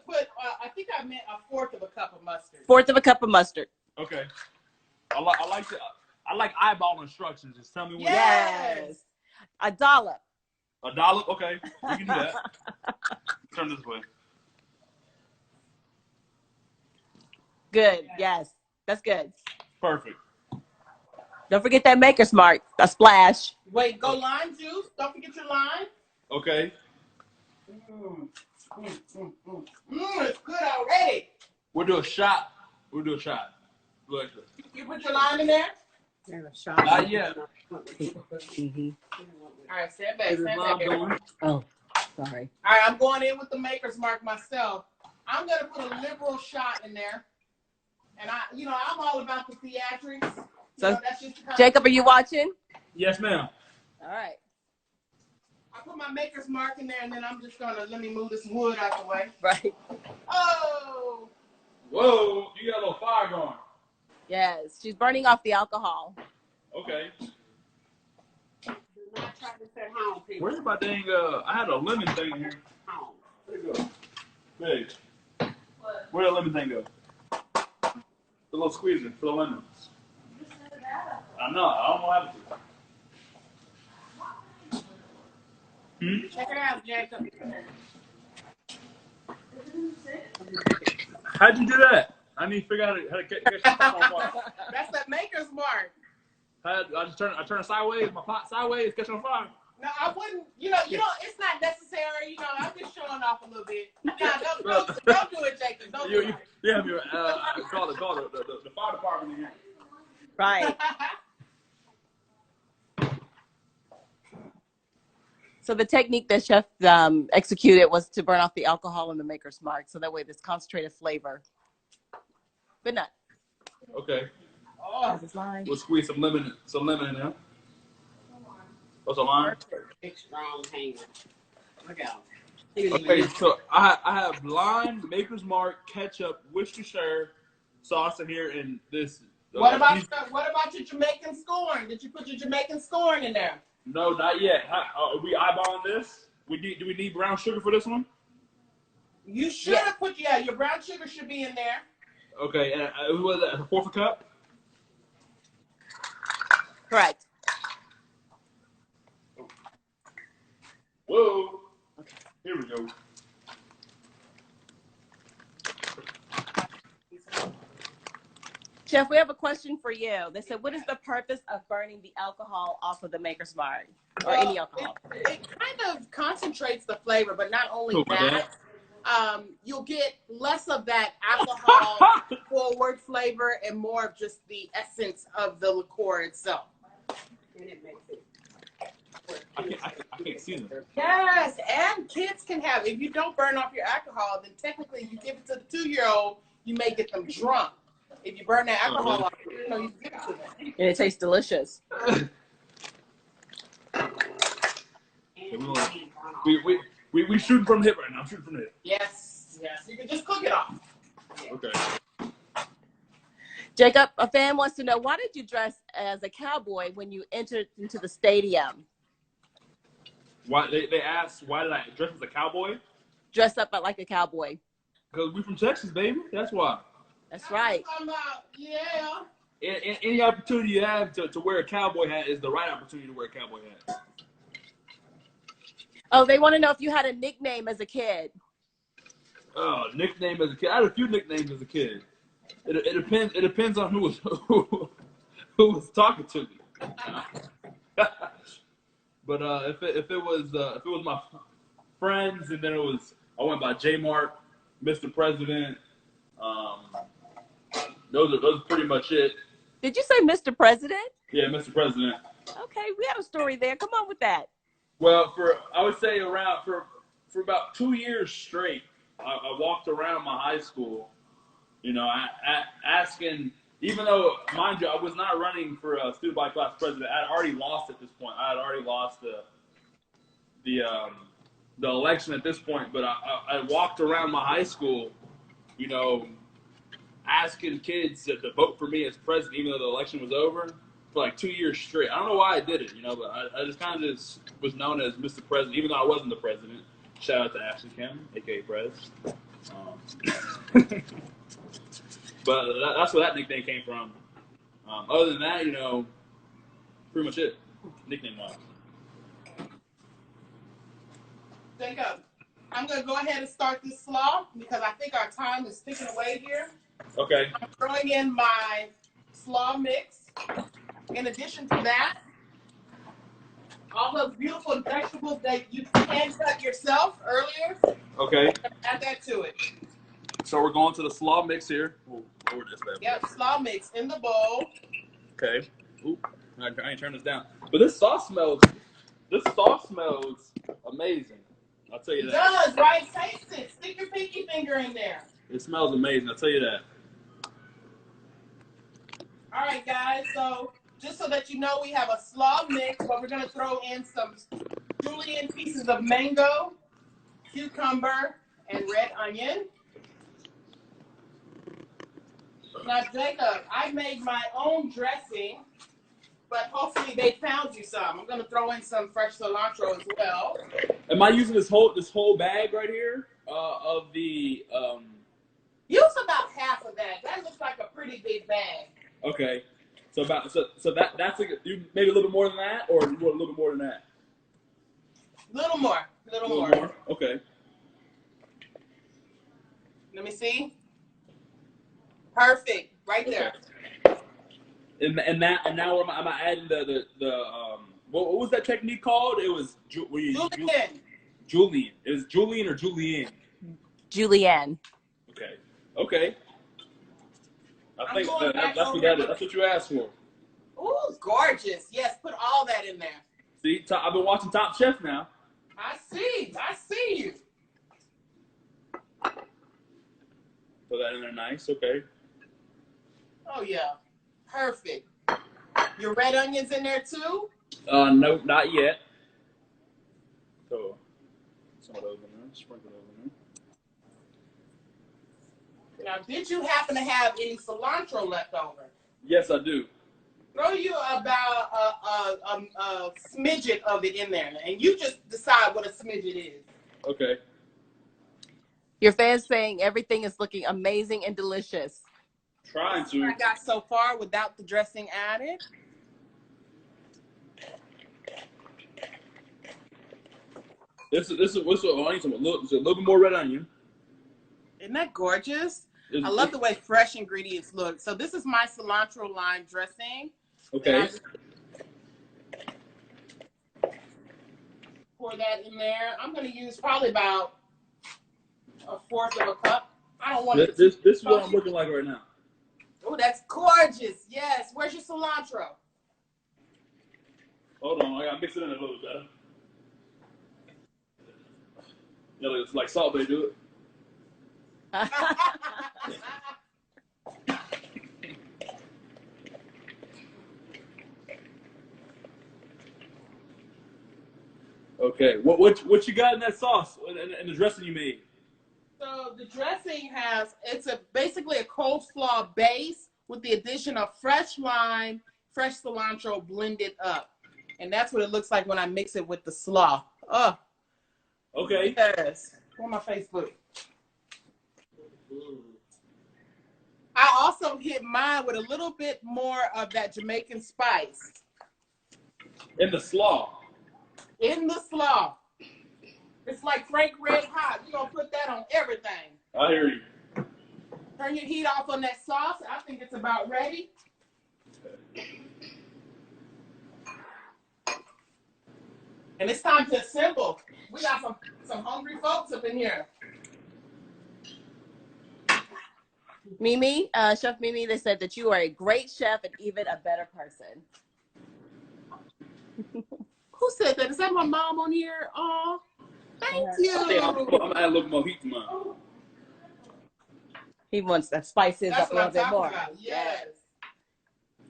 I think I meant a fourth of a cup of mustard. Fourth of a cup of mustard. Okay. I like eyeball instructions. Just tell me when. Yes. A dollop. A dollop? Okay. We can do that. Turn this way. Good. Yes. That's good. Perfect. Don't forget that Maker's Mark. A splash. Wait, go lime juice. Don't forget your lime. Okay. It's good already. We'll do a shot. Look. You put your lime in there? Not yet. Mm-hmm. All right, stand back. Oh, sorry. All right, I'm going in with the Maker's Mark myself. I'm going to put a liberal shot in there. And I'm all about the theatrics. So, Jacob, are you watching? Yes, ma'am. All right. I put my Maker's Mark in there, and then I'm just going to let me move this wood out the way. Right. Oh! Whoa, you got a little fire going. Yes, she's burning off the alcohol. Okay. Home, Where's my dang, I had a lemon thing in here. Where'd it go? Babe. Where'd the lemon thing go? The little squeezer for the lemons. I know, I don't know how to do it. Check it out, Jacob. How'd you do that? I need to figure out how to catch stuff on fire. That's that Maker's Mark. I turn it sideways, my pot sideways, catch on fire. No, I wouldn't. It's not necessary. I'm just showing off a little bit. No, don't do it, Jacob. Don't do it. Yeah, call the fire department in here. Right. So the technique that Chef executed was to burn off the alcohol in the Maker's Mark, so that way there's concentrated flavor. But not. Okay. Oh, We'll squeeze some lemon in there. What's a lime? Big strong hand. Look out. Okay, so I have lime, Maker's Mark, ketchup, Worcestershire sauce in here, and this. What about your Jamaican scorn? Did you put your Jamaican scorn in there? No, not yet. Are we eyeballing this? Do we need brown sugar for this one? You should have put your brown sugar should be in there. Okay, and what was that? A fourth a cup? Correct. Whoa. Okay. Here we go. Chef, we have a question for you. They said, what is the purpose of burning the alcohol off of the maker's mark or any alcohol? It kind of concentrates the flavor, but not only that, you'll get less of that alcohol forward flavor and more of just the essence of the liqueur itself. And it makes it. I can't see them. Yes, and kids can have. If you don't burn off your alcohol, then technically you give it to the 2-year-old, you may get them drunk. If you burn that alcohol off, you give it to them. And it tastes delicious. We shooting from the hip right now. I'm shooting from the hip. Yes. You can just cook it off. Okay. Jacob, a fan wants to know, why did you dress as a cowboy when you entered into the stadium? Why they asked why did I dress as a cowboy? Dress up like a cowboy. Because we from Texas, baby. That's why. That's right. Yeah. Any opportunity you have to wear a cowboy hat is the right opportunity to wear a cowboy hat. Oh, they want to know if you had a nickname as a kid. Oh, nickname as a kid. I had a few nicknames as a kid. It depends. It depends on who was talking to me. But if it was my friends, and then I went by J Mark, Mr. President. Those are pretty much it. Did you say Mr. President? Yeah, Mr. President. Okay, we have a story there. Come on with that. Well, I would say for about 2 years straight, I walked around my high school, asking. Even though, mind you, I was not running for a student body class president. I had already lost at this point. I had already lost the election at this point. But I walked around my high school, asking kids to vote for me as president, even though the election was over, for like 2 years straight. I don't know why I did it, but I just kind of was known as Mr. President, even though I wasn't the president. Shout out to Ashley Kim, aka Prez. But that's where that nickname came from. Other than that, pretty much it. Nickname-wise. Jacob, I'm going to go ahead and start this slaw because I think our time is ticking away here. Okay. I'm throwing in my slaw mix. In addition to that, all those beautiful vegetables that you hand cut yourself earlier. Okay. Add that to it. So we're going to the slaw mix here. We'll lower this baby. Yep, slaw mix in the bowl. Okay. Ooh, I ain't turn this down. But this sauce smells amazing. I'll tell you It that. does, right? Taste it. Stick your pinky finger in there. It smells amazing. I'll tell you that. All right, guys. So just so that you know, we have a slaw mix, but we're going to throw in some julienne pieces of mango, cucumber, and red onion. Now, Jacob, I made my own dressing, but hopefully they found you some. I'm going to throw in some fresh cilantro as well. Am I using this whole bag right here of the? Use about half of that. That looks like a pretty big bag. Okay, so that's maybe a little bit more than that, or a little bit more than that. Little more. A little more. Okay. Let me see. Perfect, right there. And now am I adding the what was that technique called? It was Julienne. Julienne. It was Julienne or Julienne? Julienne. Okay. I think that's what you asked for. Ooh, gorgeous. Yes, put all that in there. See, I've been watching Top Chef now. I see you. Put that in there nice, okay. Oh, yeah. Perfect. Your red onions in there, too? No, not yet. So, some of those in there. Sprinkle those in there. Now, did you happen to have any cilantro left over? Yes, I do. Throw you about a smidget of it in there, and you just decide what a smidget is. Okay. Your fans saying everything is looking amazing and delicious. Trying to. I got so far without the dressing added. This is what's I need some a little bit more red onion. Isn't that gorgeous? I love the way fresh ingredients look. So this is my cilantro lime dressing. Okay. Pour that in there. I'm going to use probably about a fourth of a cup. I don't want it. This is what I'm looking like right now. Oh, that's gorgeous. Yes. Where's your cilantro? Hold on, I gotta mix it in a little better. You know, it's like Salt Bay do it. Okay, what you got in that sauce and the dressing you made? So the dressing it's basically a coleslaw base with the addition of fresh lime, fresh cilantro blended up. And that's what it looks like when I mix it with the slaw. Oh. Okay. Yes. On my Facebook. I also hit mine with a little bit more of that Jamaican spice. In the slaw. In the slaw. It's like Frank Red Hot. You're going to put that on everything. I hear you. Turn your heat off on that sauce. I think it's about ready. And it's time to assemble. We got some hungry folks up in here. Mimi, Chef Mimi, they said that you are a great chef and even a better person. Who said that? Is that my mom on here? Oh, thank you. I'm gonna add a little more heat to mine. He wants the spices That's up a little bit more. Yes.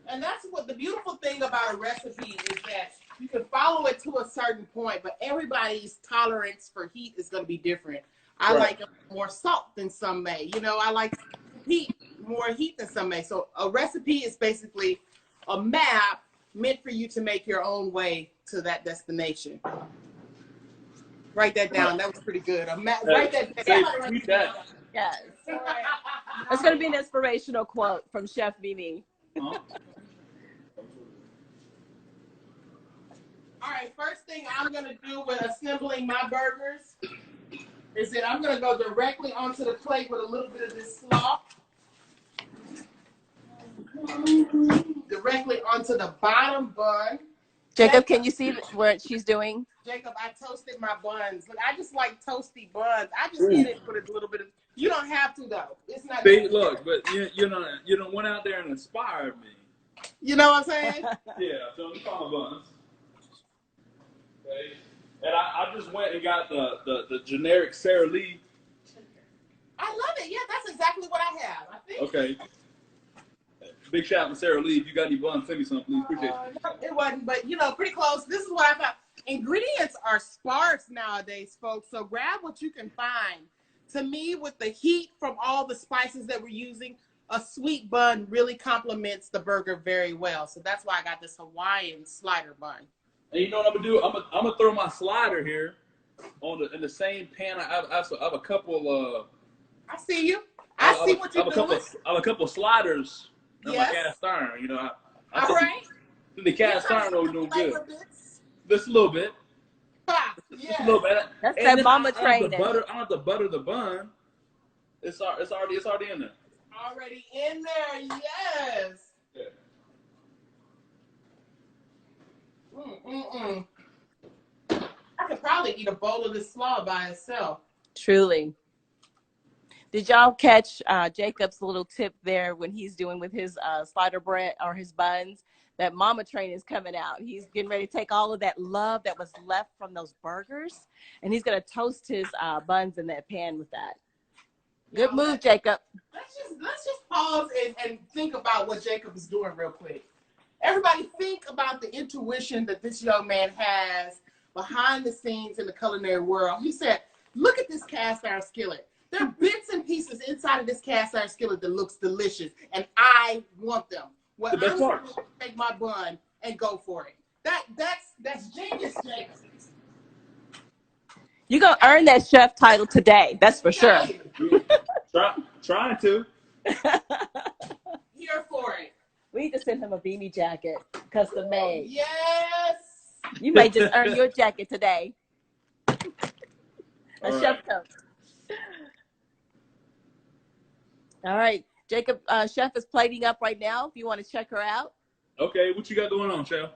And that's what the beautiful thing about a recipe is, that you can follow it to a certain point, but everybody's tolerance for heat is going to be different. I like more salt than some may. You know, I like more heat than some may. So a recipe is basically a map meant for you to make your own way to that destination. Write that down. That was pretty good. Write that down. Yes. That's going to be an inspirational quote from Chef Mimi. All right, first thing I'm going to do with assembling my burgers is that I'm going to go directly onto the plate with a little bit of this slaw. Directly onto the bottom bun. Jacob, can you see what she's doing? Jacob, I toasted my buns. Look, I just like toasty buns. I just hit it with a little bit of. You don't have to though. It's not. See, look, but you know, went out there and inspired me. You know what I'm saying? Yeah, so the collar buns. Okay, and I just went and got the generic Sara Lee. I love it. Yeah, that's exactly what I have. I think. Okay. Big shout out to Sara Lee. If you got any buns, send me some, please. Appreciate it. No, it wasn't, but you know, pretty close. This is what I found. Ingredients are sparse nowadays, folks. So grab what you can find. To me, with the heat from all the spices that we're using, a sweet bun really complements the burger very well. So that's why I got this Hawaiian slider bun. And you know what I'm gonna do? I'm gonna throw my slider here in the same pan. I have a couple. I see you. I see what you're doing. I have a couple sliders on my cast iron. You know. All right. The cast iron was doing good. Just a little bit. Yeah. A little bit. That's that mama training. I don't have to butter the bun. It's already in there. Already in there, yes. Yeah. I could probably eat a bowl of this slaw by itself. Truly. Did y'all catch Jacob's little tip there when he's doing with his slider bread or his buns? That mama train is coming out. He's getting ready to take all of that love that was left from those burgers, and he's going to toast his buns in that pan with that. Good move, Jacob. Let's just pause and think about what Jacob is doing real quick. Everybody think about the intuition that this young man has behind the scenes in the culinary world. He said, look at this cast iron skillet. There are bits and pieces inside of this cast iron skillet that looks delicious, and I want them. Well, the best I'm part. going to take my bun and go for it. That's genius, Jacob. You're going to earn that chef title today. That's for sure. Trying to. Here for it. We need to send him a beanie jacket, custom made. Yes. You might just earn your jacket today. A chef coat. All right. Jacob, Chef is plating up right now if you want to check her out. Okay, what you got going on, Chef?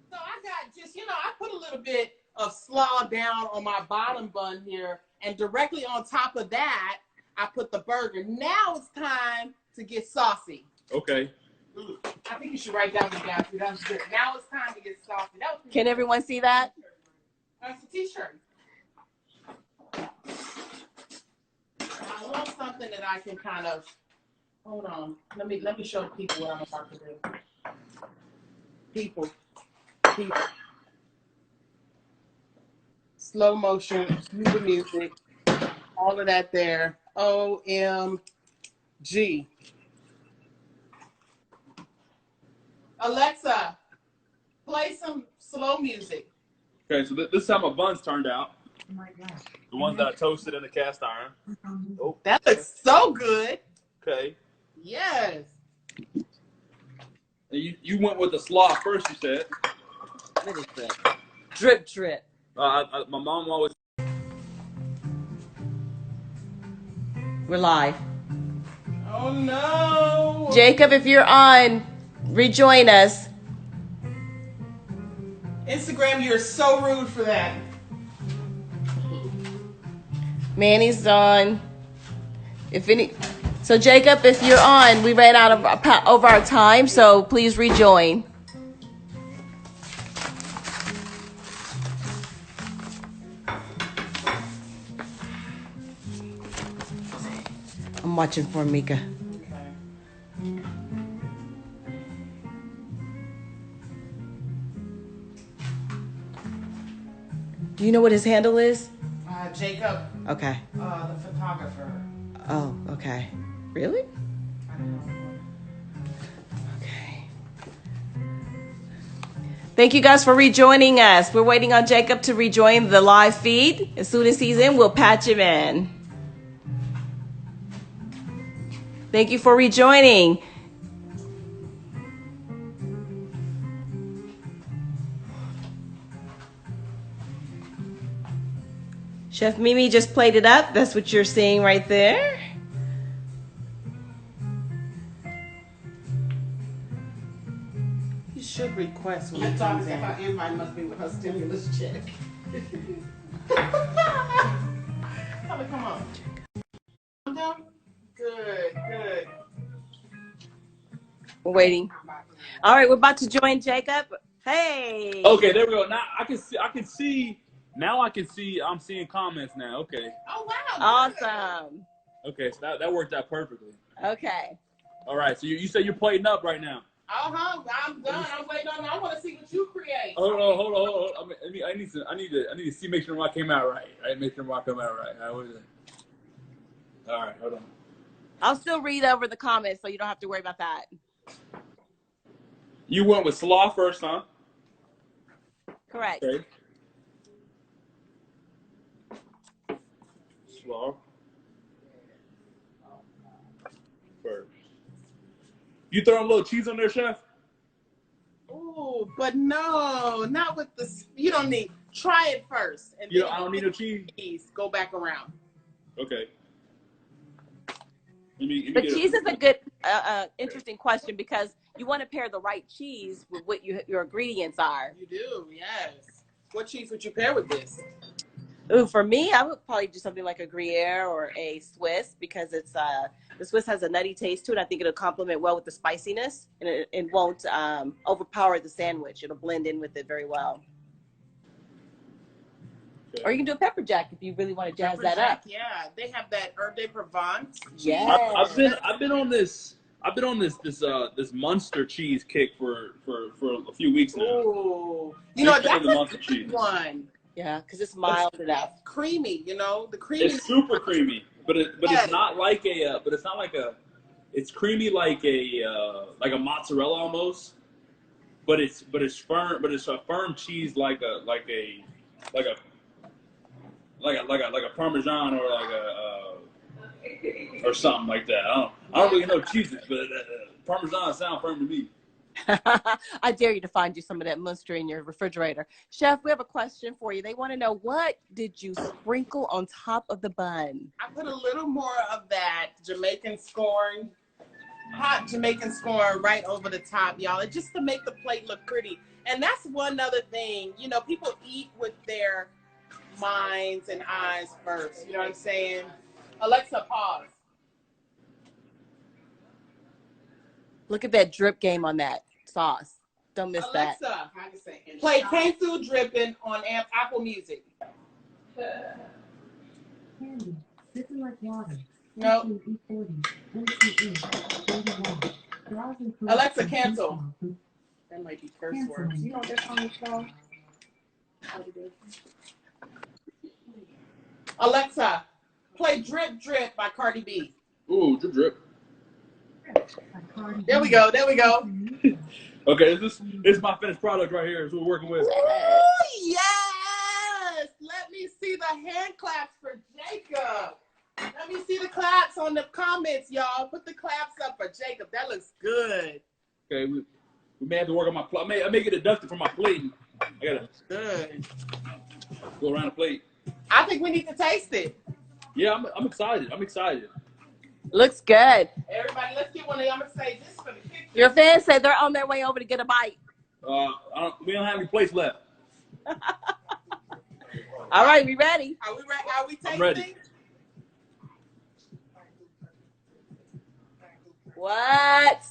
So I got just, I put a little bit of slaw down on my bottom bun here, and directly on top of that, I put the burger. Now it's time to get saucy. Okay. I think you should write down the down. That's good. Now it's time to get saucy. Can everyone see that? That's a t-shirt. I want something that I can kind of, hold on. Let me show people what I'm about to do. People. Slow motion, cue the music, all of that there. OMG. Alexa, play some slow music. Okay, so this is how my buns turned out. Oh my gosh. The ones that I toasted in the cast iron. Oh, That looks so good. okay. Yes. And you went with the slaw first, you said. Let it drip. Drip, drip. My mom always. We're live. Oh no. Jacob, if you're on, rejoin us. Instagram, you're so rude for that. Manny's on. So Jacob, if you're on, we ran out of over our time, so please rejoin. I'm watching for Mika. Do you know what his handle is? Jacob. Okay. The photographer. Oh, okay. Really? I don't know. Okay. Thank you guys for rejoining us. We're waiting on Jacob to rejoin the live feed. As soon as he's in, we'll patch him in. Thank you for rejoining. Chef Mimi just played it up. That's what you're seeing right there. You should request when I you thought comes in. that invite must be with her stimulus check. Come on. Good. We're waiting. All right, we're about to join Jacob. Hey. Okay, there we go. Now I can see. Now I can see. I'm seeing comments now. Okay. Oh wow. Awesome. Okay, so that worked out perfectly. Okay. All right, so you say you're plating up right now. I'm done. I'm waiting on. I want to see what you create. Hold on. I need to see. Make sure mine came out right. Make sure mine came out right. All right, hold on. I'll still read over the comments, so you don't have to worry about that. You went with slaw first, huh? Correct. Okay. Slaw first. You throwing a little cheese on there, Chef? Ooh, but no, not with the. You don't need. Try it first, and I don't need no cheese. Go back around. Okay. Let me But cheese is a good, interesting question because you want to pair the right cheese with what your ingredients are. You do, yes. What cheese would you pair with this? Ooh, for me, I would probably do something like a Gruyere or a Swiss because it's the Swiss has a nutty taste to it. I think it'll complement well with the spiciness, and it won't overpower the sandwich. It'll blend in with it very well. Okay. Or you can do a pepper jack if you really want to jazz that up. Yeah, they have that Herb de Provence. Yeah. I've been on this Munster cheese kick for a few weeks now. Ooh, that's the a Munster good cheese. one. Yeah, because it's mild enough. Creamy, the creamy. It's super creamy, but it's not like it's creamy like a mozzarella almost, but it's firm, but it's a firm cheese like a Parmesan or something like that. I don't really know cheeses, but Parmesan sound firm to me. I dare you to find you some of that Munster in your refrigerator. Chef, we have a question for you. They want to know, what did you sprinkle on top of the bun? I put a little more of that Jamaican scorn, hot Jamaican scorn right over the top, y'all. It's just to make the plate look pretty. And that's one other thing. You know, people eat with their minds and eyes first. You know what I'm saying? Alexa, pause. Look at that drip game on that sauce. Don't miss Alexa, that. play Kensu Drippin' on Apple Music. Candy, dripping like water. No. Alexa, cancel. That might be curse words. You know what that song is called? Alexa, play Drip Drip by Cardi B. Ooh, drip drip. There we go. There we go. Okay, this is my finished product right here. Is what we're working with. Ooh, yes! Let me see the hand claps for Jacob. Let me see the claps on the comments, y'all. Put the claps up for Jacob. That looks good. Okay, we may have to work on my plate. I may get deducted from my plate. I gotta Good. go around the plate. I think we need to taste it. Yeah, I'm excited. I'm excited. Looks good. Everybody, let's get one of y'all. I'm going to say this for the picture. Your fans say they're on their way over to get a bite. We don't have any plates left. All right, we ready? Are we ready? Are we tasting? I'm ready. What?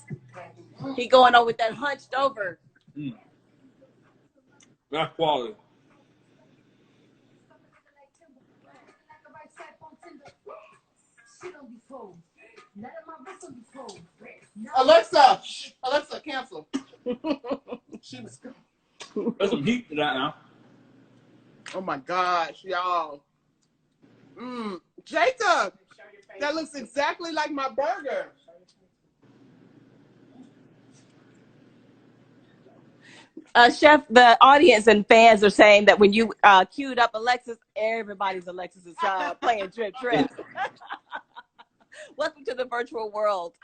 He going over with that hunched over. That's quality. Alexa, cancel. She was. There's some heat to that now. Oh my gosh, y'all. Jacob, that looks exactly like my burger. Chef, the audience and fans are saying that when you queued up Alexis, everybody's Alexis is playing Drip Drip. Welcome to the virtual world,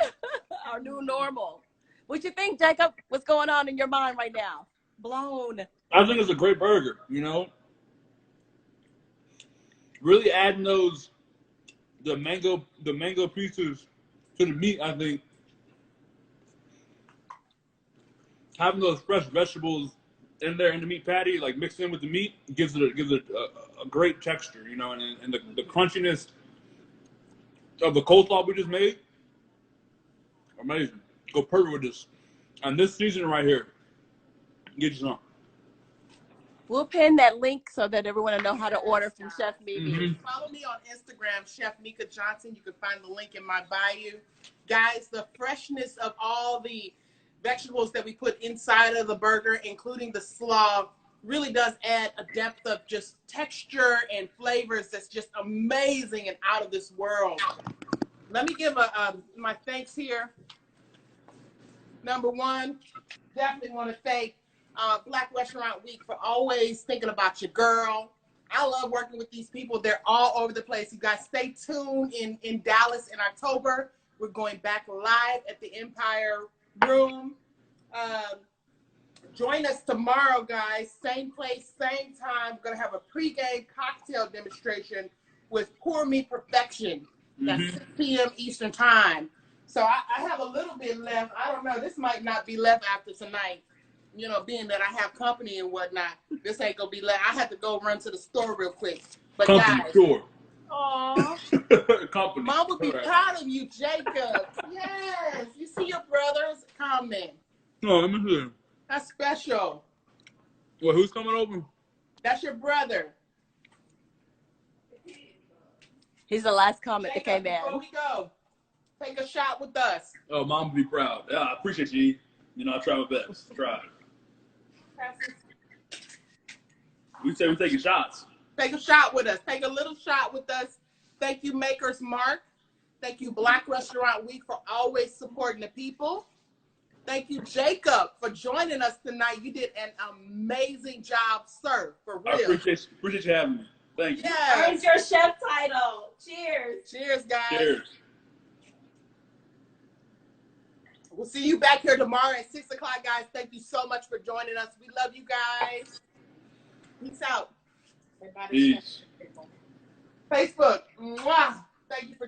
our new normal. What you think, Jacob? What's going on in your mind right now? Blown. I think it's a great burger, you know? Really adding the mango pieces to the meat, I think. Having those fresh vegetables in there in the meat patty, like mixed in with the meat, gives it a great texture, you know, and the crunchiness of the coleslaw we just made, amazing. Go perfect with this. And this seasoning right here, get you some. We'll pin that link so that everyone will know how to order from Chef Mimi. Mm-hmm. Follow me on Instagram, Chef Nika Johnson. You can find the link in my bio. Guys, the freshness of all the vegetables that we put inside of the burger, including the slaw, really does add a depth of just texture and flavors that's just amazing and out of this world. Let me give my thanks here. Number one, definitely want to thank Black Restaurant Week for always thinking about your girl. I love working with these people. They're all over the place. You guys stay tuned in Dallas in October. We're going back live at the Empire Room. Join us tomorrow, guys. Same place, same time. We're going to have a pregame cocktail demonstration with Pour Me Perfection. That's 6 p.m. Eastern Time. So I have a little bit left. I don't know. This might not be left after tonight. You know, being that I have company and whatnot, this ain't going to be left. I have to go run to the store real quick. But Company guys. store. Aww. Company. Mom would be right. proud of you, Jacob. Yes. You see your brothers coming. No, let me see. That's special. Well, who's coming over? That's your brother. He's the last comment that Jacob, came in. before we go, take a shot with us. Oh, Mom would be proud. Yeah, I appreciate you. You know, I try my best. Try. We say we're taking shots. Take a shot with us. Take a little shot with us. Thank you, Maker's Mark. Thank you, Black Restaurant Week, for always supporting the people. Thank you, Jacob, for joining us tonight. You did an amazing job, sir, for real. I appreciate you having me. Thank you. Yes. Earned your chef title. Cheers. Cheers, guys. Cheers. We'll see you back here tomorrow at 6 o'clock, guys. Thank you so much for joining us. We love you guys. Peace out. Peace. Facebook. Mwah. Thank you for